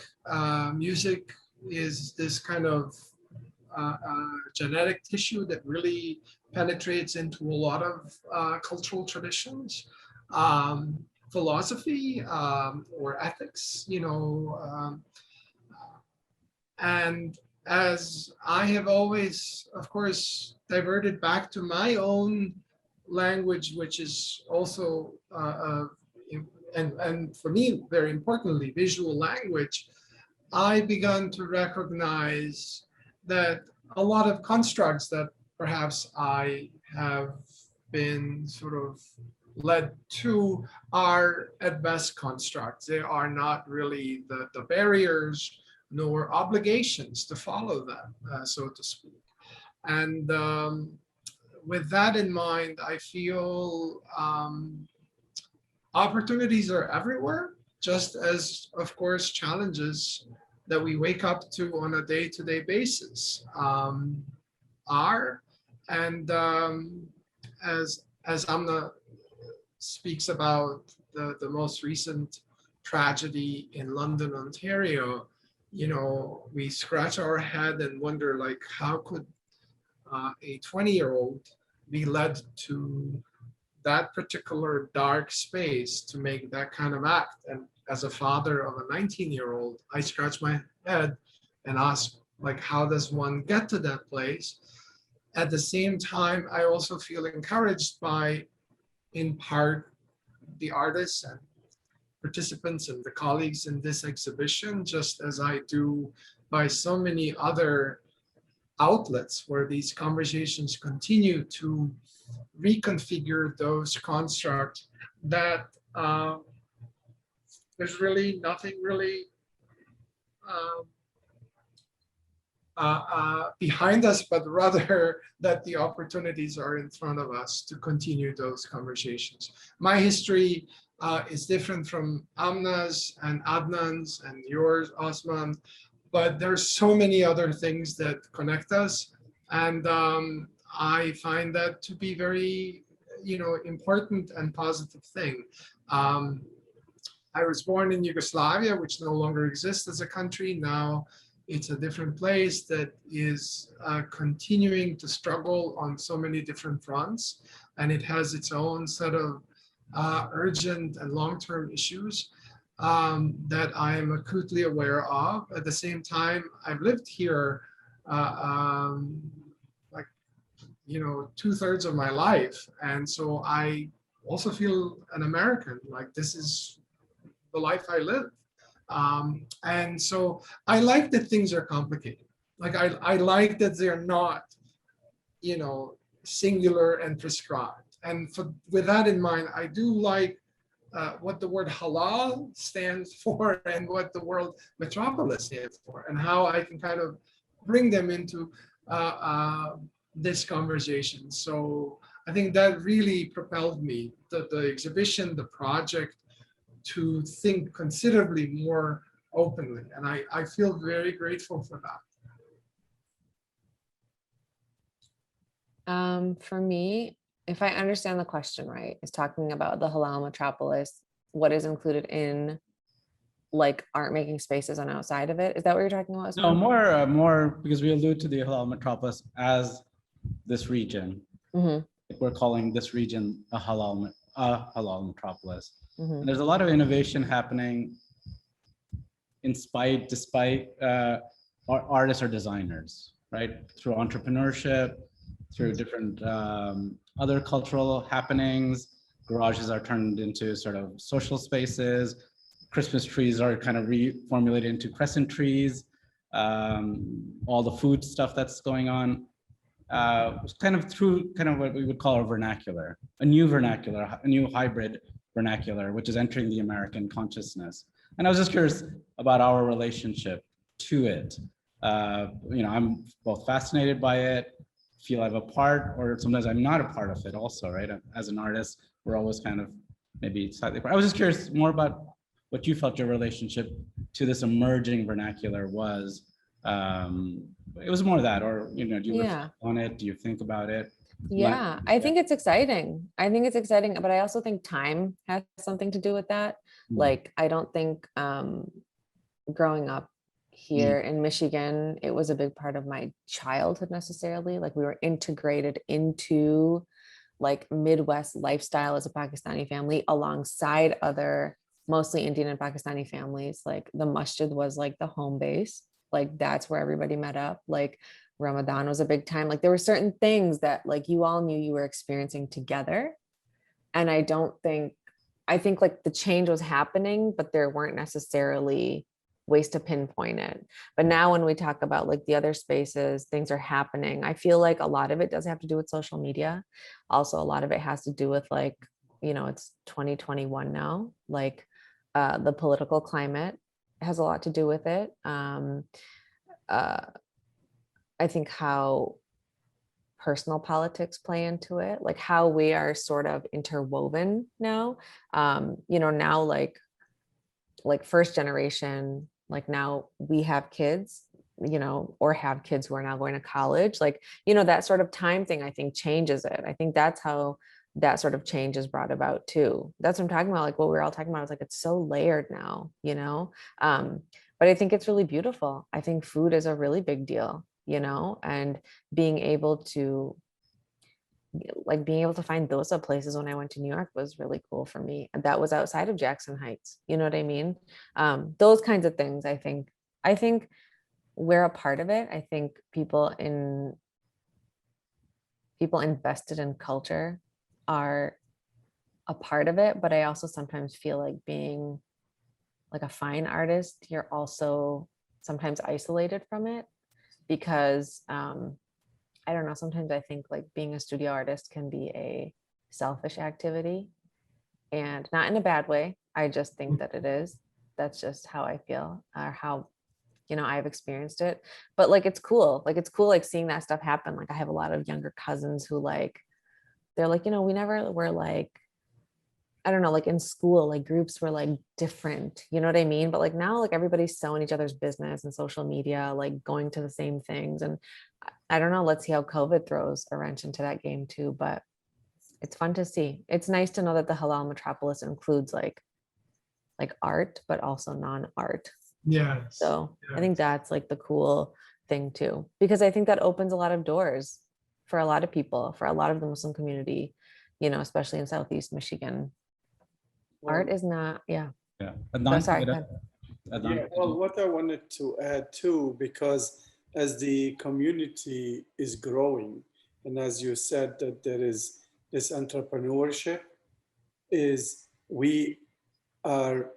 Speaker 5: is this kind of genetic tissue that really penetrates into a lot of cultural traditions. Philosophy or ethics, and as I have always, of course, diverted back to my own language, which is also, and for me, very importantly, visual language, I began to recognize that a lot of constructs that perhaps I have been sort of led to are at best constructs. They are not really the barriers nor obligations to follow them, so to speak. And with that in mind, I feel opportunities are everywhere, just as, of course, challenges that we wake up to on a day-to-day basis are. And as Amna speaks about the most recent tragedy in London, Ontario, we scratch our head and wonder, like, how could a 20-year-old be led to that particular dark space to make that kind of act? And as a father of a 19-year-old, I scratch my head and ask, like, how does one get to that place? At the same time, I also feel encouraged by, in part, the artists and participants and the colleagues in this exhibition, just as I do by so many other outlets where these conversations continue to reconfigure those constructs that there's really nothing really behind us, but rather that the opportunities are in front of us to continue those conversations. My history is different from Amna's and Adnan's and yours, Osman, but there's so many other things that connect us. And I find that to be very, important and positive thing. I was born in Yugoslavia, which no longer exists as a country. Now it's a different place that is continuing to struggle on so many different fronts. And it has its own set of urgent and long-term issues that I am acutely aware of. At the same time, I've lived here like, 2/3 of my life. And so I also feel an American, like this is the life I live. And so I like that things are complicated. Like I like that they're not, singular and prescribed. And with that in mind, I do like what the word halal stands for and what the word metropolis stands for, and how I can kind of bring them into this conversation. So I think that really propelled me, the exhibition, the project, to think considerably more openly. And I feel very grateful for that.
Speaker 4: For me, if I understand the question right, is talking about the Halal Metropolis, what is included in like art making spaces on outside of it? Is that what you're talking about?
Speaker 2: No, more because we allude to the Halal Metropolis as this region.
Speaker 4: Mm-hmm.
Speaker 2: We're calling this region a halal metropolis.
Speaker 4: Mm-hmm.
Speaker 2: And there's a lot of innovation happening despite artists or designers, right? Through entrepreneurship, through different other cultural happenings. Garages are turned into sort of social spaces. Christmas trees are kind of reformulated into crescent trees. All the food stuff that's going on. Kind of through kind of what we would call a vernacular, a new hybrid vernacular, which is entering the American consciousness. And I was just curious about our relationship to it. I'm both fascinated by it, feel I'm a part, or sometimes I'm not a part of it also, right? As an artist, we're always kind of maybe slightly part. I was just curious more about what you felt your relationship to this emerging vernacular was. It was more that, or do you reflect on it? Do you think about it?
Speaker 4: Yeah, I think it's exciting. But I also think time has something to do with that. Like, I don't think growing up here in Michigan, it was a big part of my childhood necessarily. Like, we were integrated into like Midwest lifestyle as a Pakistani family alongside other mostly Indian and Pakistani families. Like, the masjid was like the home base. Like, that's where everybody met up. Like, Ramadan was a big time. Like, there were certain things that like you all knew you were experiencing together. And I think like the change was happening, but there weren't necessarily ways to pinpoint it. But now when we talk about like the other spaces, things are happening. I feel like a lot of it does have to do with social media. Also, a lot of it has to do with like, it's 2021 now, like the political climate has a lot to do with it. I think how personal politics play into it, like how we are sort of interwoven now. Now like first generation, like now we have kids, or have kids who are now going to college, like, that sort of time thing, I think changes it. I think that's how that sort of change is brought about too. That's what I'm talking about. Like what we're all talking about is like, it's so layered now, but I think it's really beautiful. I think food is a really big deal, and being able to find those places when I went to New York was really cool for me. And that was outside of Jackson Heights. You know what I mean? Those kinds of things. I think we're a part of it. I think people invested in culture are a part of it, but I also sometimes feel like being like a fine artist, you're also sometimes isolated from it because I don't know, sometimes I think like being a studio artist can be a selfish activity, and not in a bad way. I just think that it is. That's just how I feel, or how I've experienced it. But like it's cool like seeing that stuff happen. Like I have a lot of younger cousins who like, they're like, we never were like, I don't know, like in school, like groups were like different, you know what I mean? But like now, like everybody's so in each other's business and social media, like going to the same things. And I don't know, let's see how COVID throws a wrench into that game too. But it's fun to see. It's nice to know that the Halal Metropolis includes like art, but also non-art.
Speaker 5: Yeah.
Speaker 4: So I think that's like the cool thing too, because I think that opens a lot of doors for a lot of people, for a lot of the Muslim community, especially in Southeast Michigan. Art is not, yeah.
Speaker 2: Adnan,
Speaker 4: sorry.
Speaker 3: Yeah, well, what I wanted to add too, because as the community is growing, and as you said that there is this entrepreneurship, is we are,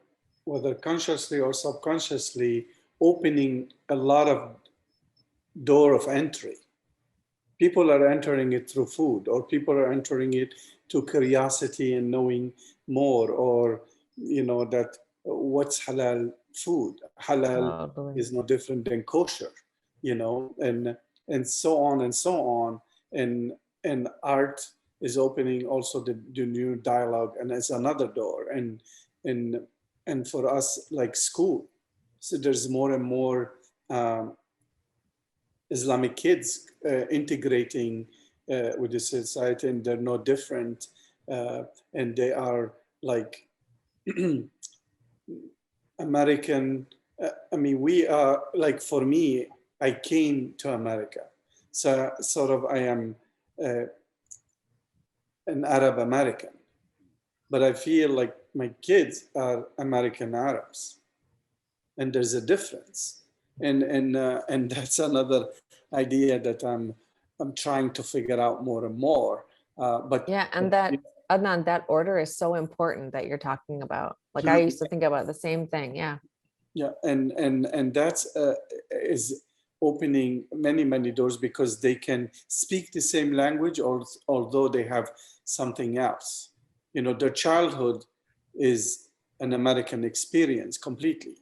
Speaker 3: whether consciously or subconsciously, opening a lot of door of entry. People are entering it through food, or people are entering it to curiosity and knowing more, or that what's halal food. Halal is no different than kosher. and so on and so on. And art is opening also the new dialogue, and it's another door. And for us, like school, so there's more and more Islamic kids integrating with the society, and they're no different, and they are like American. I mean, we are like, for me, I came to America, so sort of I am an Arab American, but I feel like my kids are American Arabs, and there's a difference, and that's another idea that I'm trying to figure out more and more. But
Speaker 4: Yeah, and that, Adnan, that order is so important that you're talking about. Like I used to think about the same thing. Yeah.
Speaker 3: yeah, and that's is opening many doors, because they can speak the same language, or although they have something else. Their childhood is an American experience completely.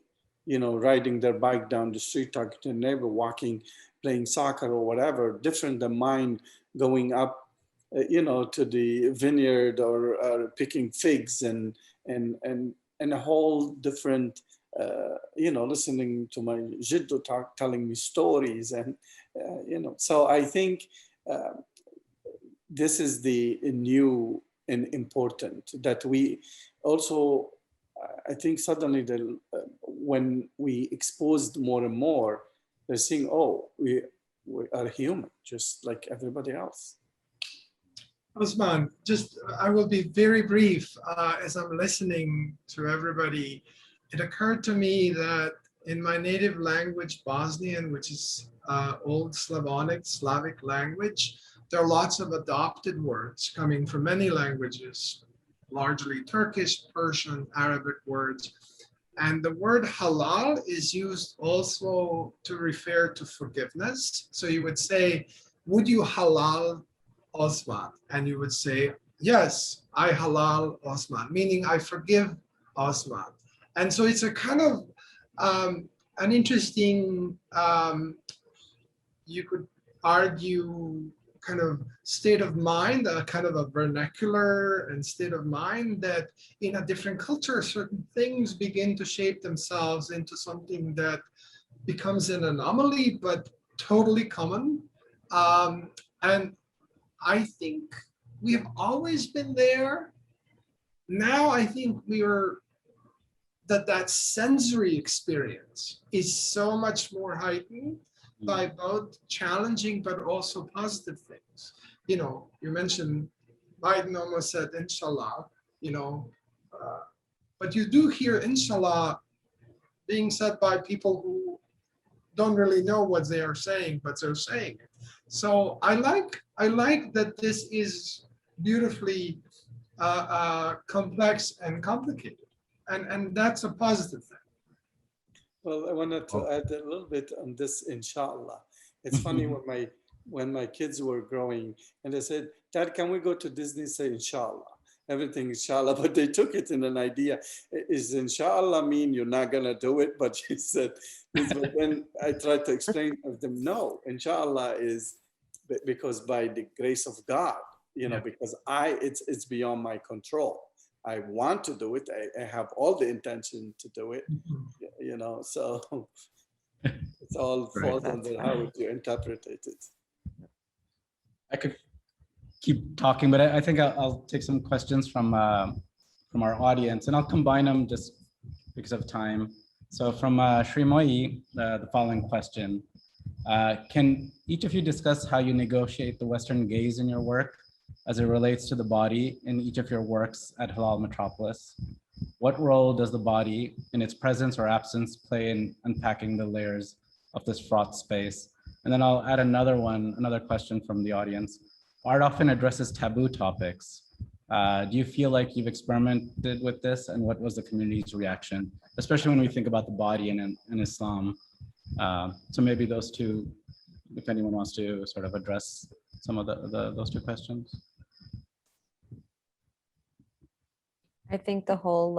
Speaker 3: Riding their bike down the street, talking to a neighbor, walking, playing soccer or whatever, different than mine going up, to the vineyard, or picking figs, and a whole different, listening to my jiddu telling me stories, and so I think this is the new and important, that we also, I think suddenly when we exposed more and more, they're seeing, oh, we are human just like everybody else.
Speaker 5: Osman, I will be very brief. As I'm listening to everybody, it occurred to me that in my native language, Bosnian, which is Old Slavic language, there are lots of adopted words coming from many languages, largely Turkish, Persian, Arabic words. And the word halal is used also to refer to forgiveness. So you would say, would you halal Osman? And you would say, yes, I halal Osman, meaning I forgive Osman. And so it's a kind of an interesting, you could argue, kind of state of mind, a kind of a vernacular and state of mind, that in a different culture, certain things begin to shape themselves into something that becomes an anomaly, but totally common. And I think we have always been there. Now I think that sensory experience is so much more heightened by both challenging but also positive things. You mentioned Biden almost said inshallah, but you do hear inshallah being said by people who don't really know what they are saying, but they're saying it. So I like that this is beautifully complex and complicated, and that's a positive thing.
Speaker 3: Well, I wanted to add a little bit on this, inshallah. It's funny when my kids were growing, and they said, Dad, can we go to Disney? Say inshallah. Everything inshallah, but they took it in an idea. Is inshallah mean you're not gonna do it? But she said, but then I tried to explain to them, no, inshallah is because by the grace of God, because it's beyond my control. I want to do it. I have all the intention to do it, so it's all falls under how you interpret it.
Speaker 2: I could keep talking, but I think I'll take some questions from our audience, and I'll combine them just because of time. So from Srimoyi, the following question. Can each of you discuss how you negotiate the Western gaze in your work as it relates to the body in each of your works at Halal Metropolis? What role does the body, in its presence or absence, play in unpacking the layers of this fraught space? And then I'll add another question from the audience. Art often addresses taboo topics. Do you feel like you've experimented with this, and what was the community's reaction, especially when we think about the body in Islam? So maybe those two, if anyone wants to sort of address some of those two questions.
Speaker 4: I think the whole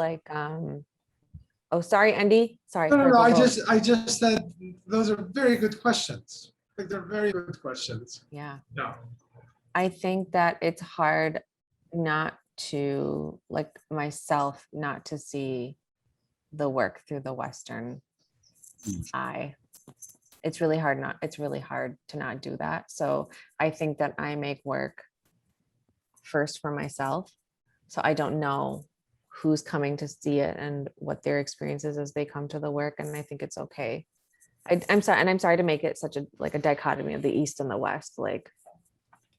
Speaker 4: oh, sorry, Andy. Sorry.
Speaker 5: No, I just said those are very good questions. I think they're very good questions.
Speaker 4: Yeah.
Speaker 5: Yeah.
Speaker 4: I think that it's hard not to, like myself, not to see the work through the Western eye. It's really hard to not do that. So I think that I make work first for myself. So I don't know who's coming to see it and what their experiences as they come to the work. And I think it's okay. I'm sorry to make it such a like a dichotomy of the East and the West, like,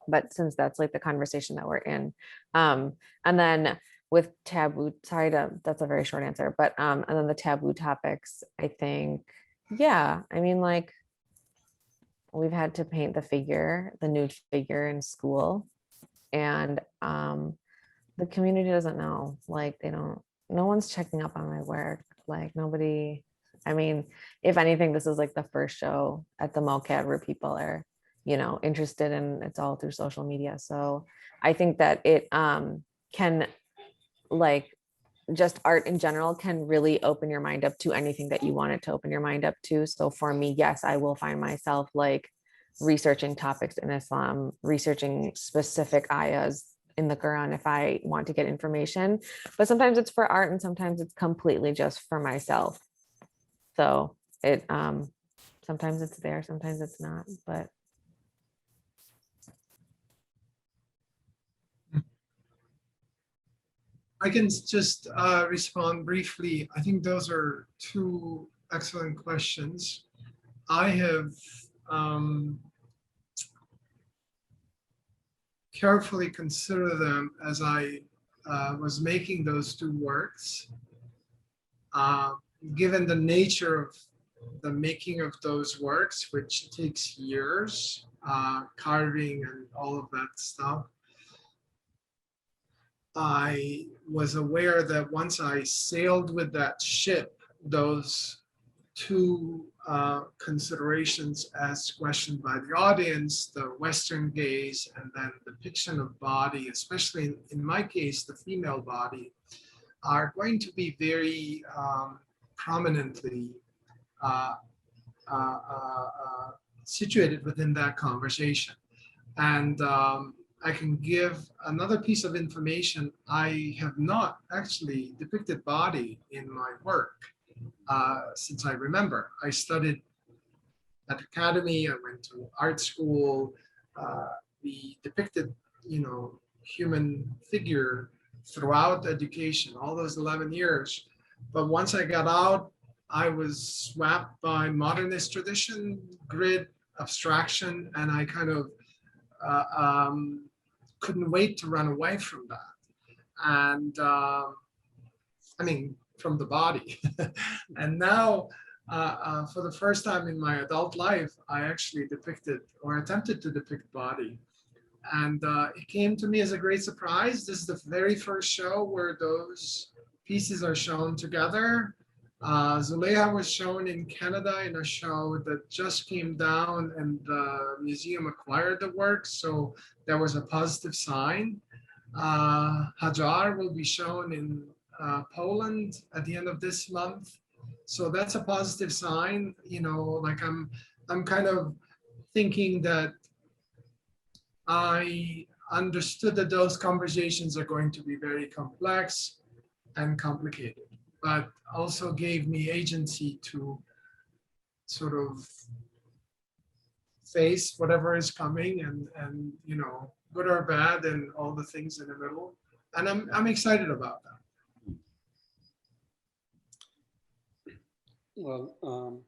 Speaker 4: but since that's like the conversation that we're in. And then with taboo, that's a very short answer, but and then the taboo topics, I think, yeah, I mean, like, we've had to paint the nude figure in school, and the community doesn't know, like, no one's checking up on my work, like nobody. I mean, if anything, this is like the first show at the MOCAD where people are, interested, and it's all through social media. So I think that it can, like, just art in general can really open your mind up to anything that you want it to open your mind up to. So for me, yes, I will find myself like researching topics in Islam, researching specific ayahs in the Quran if I want to get information, but sometimes it's for art and sometimes it's completely just for myself. So it sometimes it's there, sometimes it's not, but
Speaker 5: I can just respond briefly. I think those are two excellent questions. I have carefully considered them as I was making those two works. Given the nature of the making of those works, which takes years, carving and all of that stuff, I was aware that once I sailed with that ship, those two considerations as questioned by the audience, the Western gaze and then the depiction of body, especially in my case, the female body, are going to be very prominently situated within that conversation. And I can give another piece of information. I have not actually depicted body in my work since I remember. I studied at academy, I went to art school. We depicted, human figure throughout education, all those 11 years. But once I got out, I was swept by modernist tradition, grid, abstraction, and I kind of couldn't wait to run away from that. And from the body. And now, for the first time in my adult life, I actually depicted or attempted to depict body. And it came to me as a great surprise. This is the very first show where those pieces are shown together. Zuleha was shown in Canada in a show that just came down, and the museum acquired the work. So there was a positive sign. Hajar will be shown in Poland at the end of this month. So that's a positive sign. Like I'm kind of thinking that I understood that those conversations are going to be very complex and complicated, but also gave me agency to sort of face whatever is coming, and good or bad and all the things in the middle. And I'm excited about that.
Speaker 3: Well,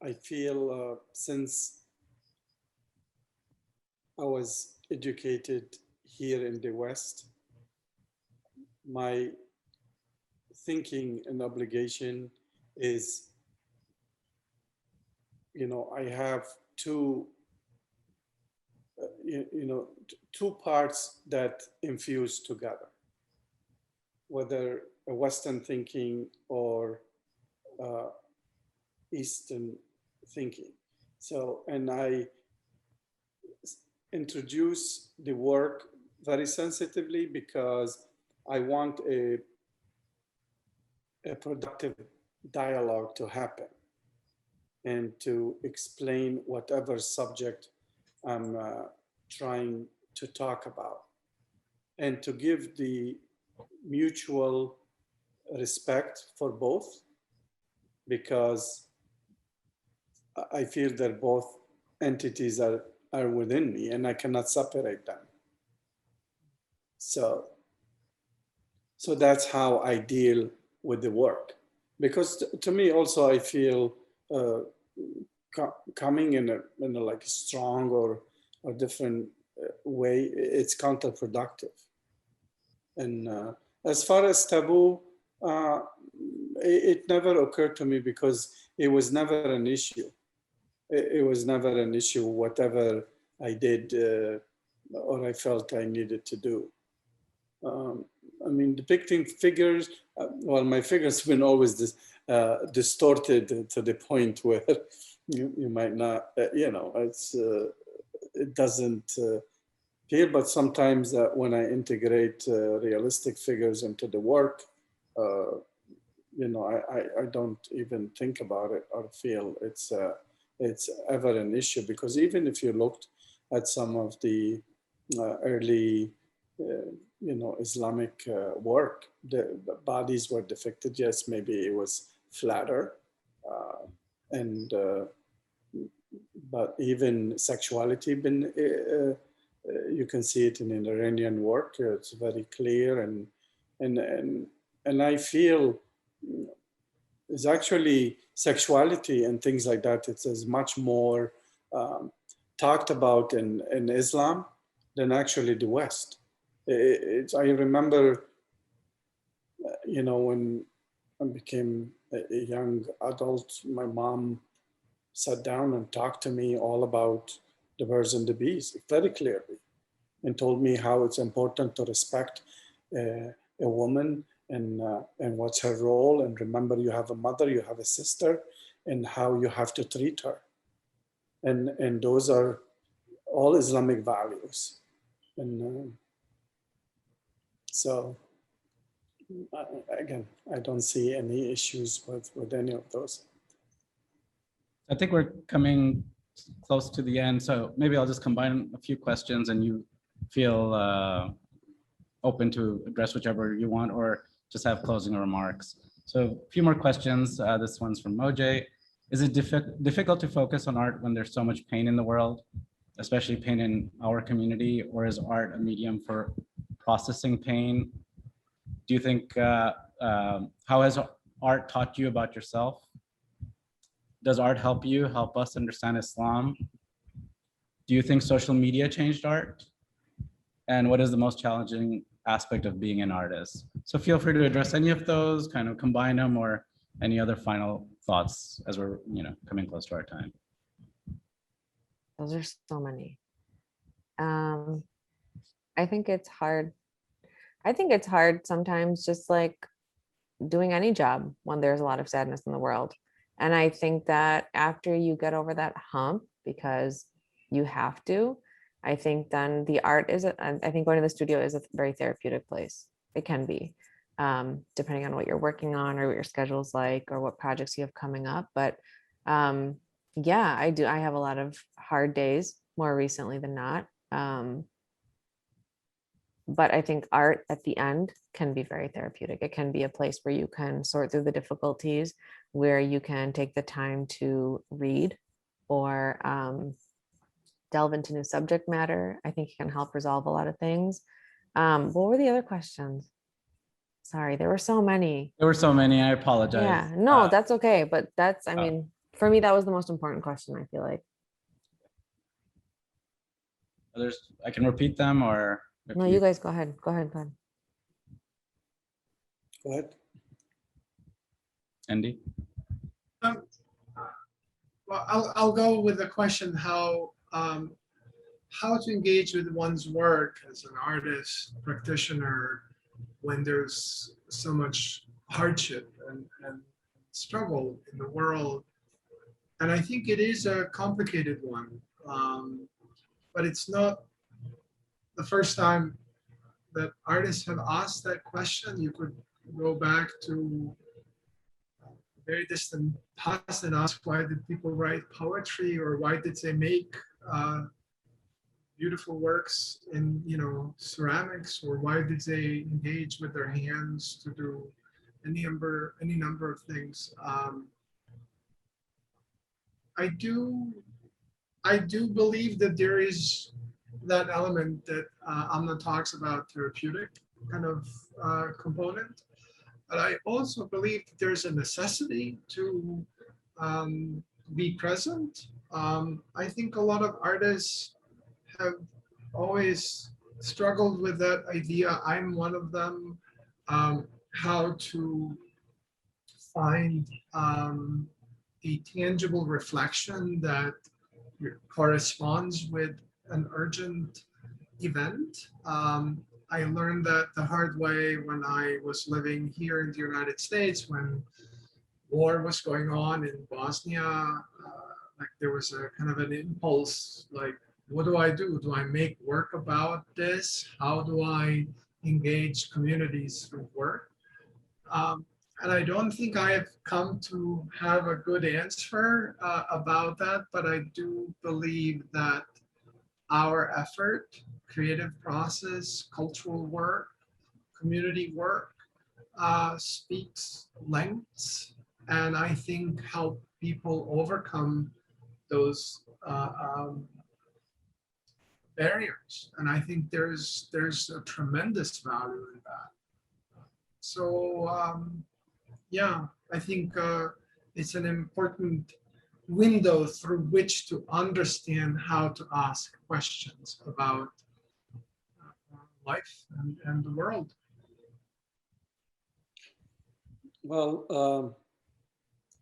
Speaker 3: I feel since I was educated here in the West, my thinking and obligation is, I have two parts that infuse together, whether a Western thinking or Eastern thinking. So, and I introduce the work very sensitively because I want a a productive dialogue to happen and to explain whatever subject I'm trying to talk about, and to give the mutual respect for both, because I feel that both entities are within me and I cannot separate them. So that's how I deal with the work. Because to me also, I feel coming in a like strong or different way, it's counterproductive. And as far as taboo, it never occurred to me because it was never an issue. It was never an issue, whatever I did or I felt I needed to do. I mean, depicting figures, well, my figures have been always distorted to the point where you might not, it doesn't feel, but sometimes when I integrate realistic figures into the work, I don't even think about it or feel it's ever an issue, because even if you looked at some of the early Islamic work, the bodies were depicted. Yes, maybe it was flatter, but even sexuality been. You can see it in Iranian work. It's very clear, and I feel it's actually sexuality and things like that. It is much more talked about in Islam than actually the West. I remember, when I became a young adult, my mom sat down and talked to me all about the birds and the bees very clearly, and told me how it's important to respect a woman and what's her role. And remember, you have a mother, you have a sister, and how you have to treat her. And those are all Islamic values. And so, again, I don't see any issues with any of those.
Speaker 2: I think we're coming close to the end, so maybe I'll just combine a few questions and you feel open to address whichever you want, or just have closing remarks. So a few more questions. This one's from Moj. Is it difficult to focus on art when there's so much pain in the world, especially pain in our community, or is art a medium for processing pain? Do you think, how has art taught you about yourself? Does art help us understand Islam? Do you think social media changed art? And what is the most challenging aspect of being an artist? So feel free to address any of those, kind of combine them, or any other final thoughts as we're coming close to our time.
Speaker 4: Those are so many. I think it's hard. I think it's hard sometimes, just like doing any job when there's a lot of sadness in the world. And I think that after you get over that hump, because you have to, I think then the art is, I think going to the studio is a very therapeutic place. It can be, depending on what you're working on or what your schedule's like or what projects you have coming up. But yeah, I do. I have a lot of hard days more recently than not. But I think art at the end can be very therapeutic. It can be a place where you can sort through the difficulties, where you can take the time to read or delve into new subject matter. I think it can help resolve a lot of things. What were the other questions? Sorry, there were so many.
Speaker 2: There were so many, I apologize.
Speaker 4: Yeah, no, that's okay. But that's, I mean, for me, that was the most important question, I feel like.
Speaker 2: Others, I can repeat them, or?
Speaker 4: No, you guys go ahead. Go ahead.
Speaker 3: Go ahead.
Speaker 2: Andy?
Speaker 5: Well, I'll go with the question how to engage with one's work as an artist, practitioner, when there's so much hardship and struggle in the world. And I think it is a complicated one, but it's not the first time that artists have asked that question. You could go back to very distant past and ask why did people write poetry, or why did they make beautiful works in, ceramics, or why did they engage with their hands to do any number of things. I do believe that there is that element that Amna talks about, therapeutic kind of component. But I also believe that there's a necessity to be present. I think a lot of artists have always struggled with that idea. I'm one of them. How to find a tangible reflection that corresponds with an urgent event. I learned that the hard way when I was living here in the United States, when war was going on in Bosnia. Like there was a kind of an impulse, like, what do I do? Do I make work about this? How do I engage communities through work? And I don't think I have come to have a good answer about that, but I do believe that our effort, creative process, cultural work, community work speaks lengths, and I think help people overcome those barriers. And I think there's a tremendous value in that. So yeah, I think it's an important window through which to understand how to ask questions about life and the world.
Speaker 3: Well,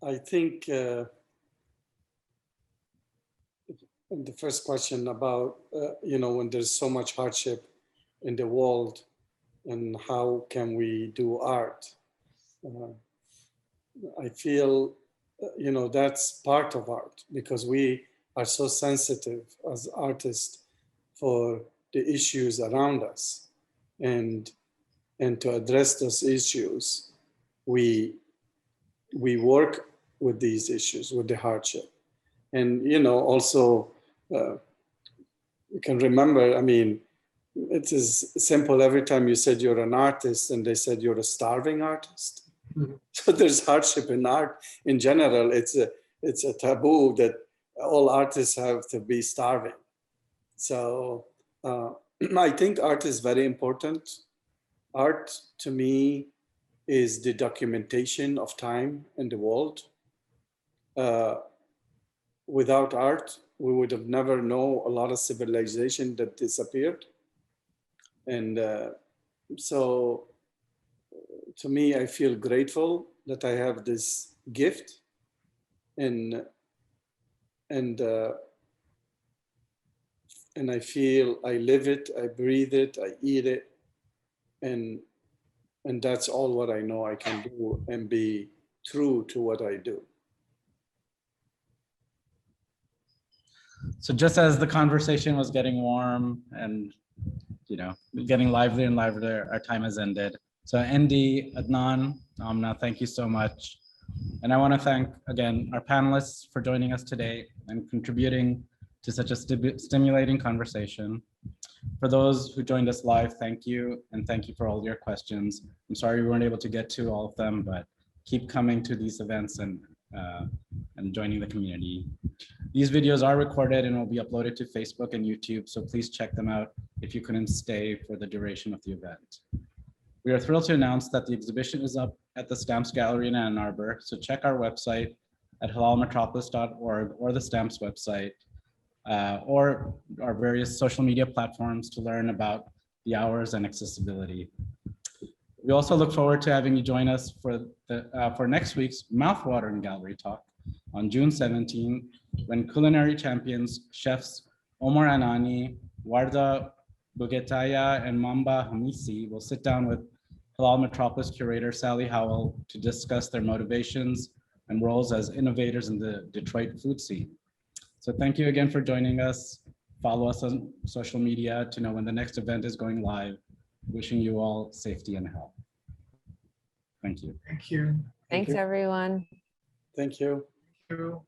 Speaker 3: I think the first question about, when there's so much hardship in the world and how can we do art? I feel, that's part of art, because we are so sensitive as artists for the issues around us, and to address those issues, we work with these issues, with the hardship. And, also you can remember, it is simple every time you said you're an artist and they said you're a starving artist. So there's hardship in art in general. It's a taboo that all artists have to be starving. So I think art is very important. Art to me is the documentation of time in the world. Without art, we would have never known a lot of civilization that disappeared. And so to me, I feel grateful that I have this gift, and I feel I live it, I breathe it, I eat it, and that's all what I know I can do, and be true to what I do.
Speaker 2: So just as the conversation was getting warm and getting livelier and livelier, our time has ended. So Andy, Adnan, Amna, thank you so much. And I want to thank again our panelists for joining us today and contributing to such a stimulating conversation. For those who joined us live, thank you, and thank you for all your questions. I'm sorry we weren't able to get to all of them, but keep coming to these events and joining the community. These videos are recorded and will be uploaded to Facebook and YouTube, so please check them out if you couldn't stay for the duration of the event. We are thrilled to announce that the exhibition is up at the Stamps Gallery in Ann Arbor, so check our website at halalmetropolis.org or the Stamps website, or our various social media platforms to learn about the hours and accessibility. We also look forward to having you join us for next week's Mouthwatering Gallery Talk on June 17, when culinary champions chefs Omar Anani, Warda Bugetaya, and Mamba Hamisi will sit down with Halal Metropolis curator Sally Howell to discuss their motivations and roles as innovators in the Detroit food scene. So thank you again for joining us. Follow us on social media to know when the next event is going live. Wishing you all safety and health. Thank you.
Speaker 5: Thank you.
Speaker 4: Thanks, everyone.
Speaker 3: Thank you.
Speaker 5: you.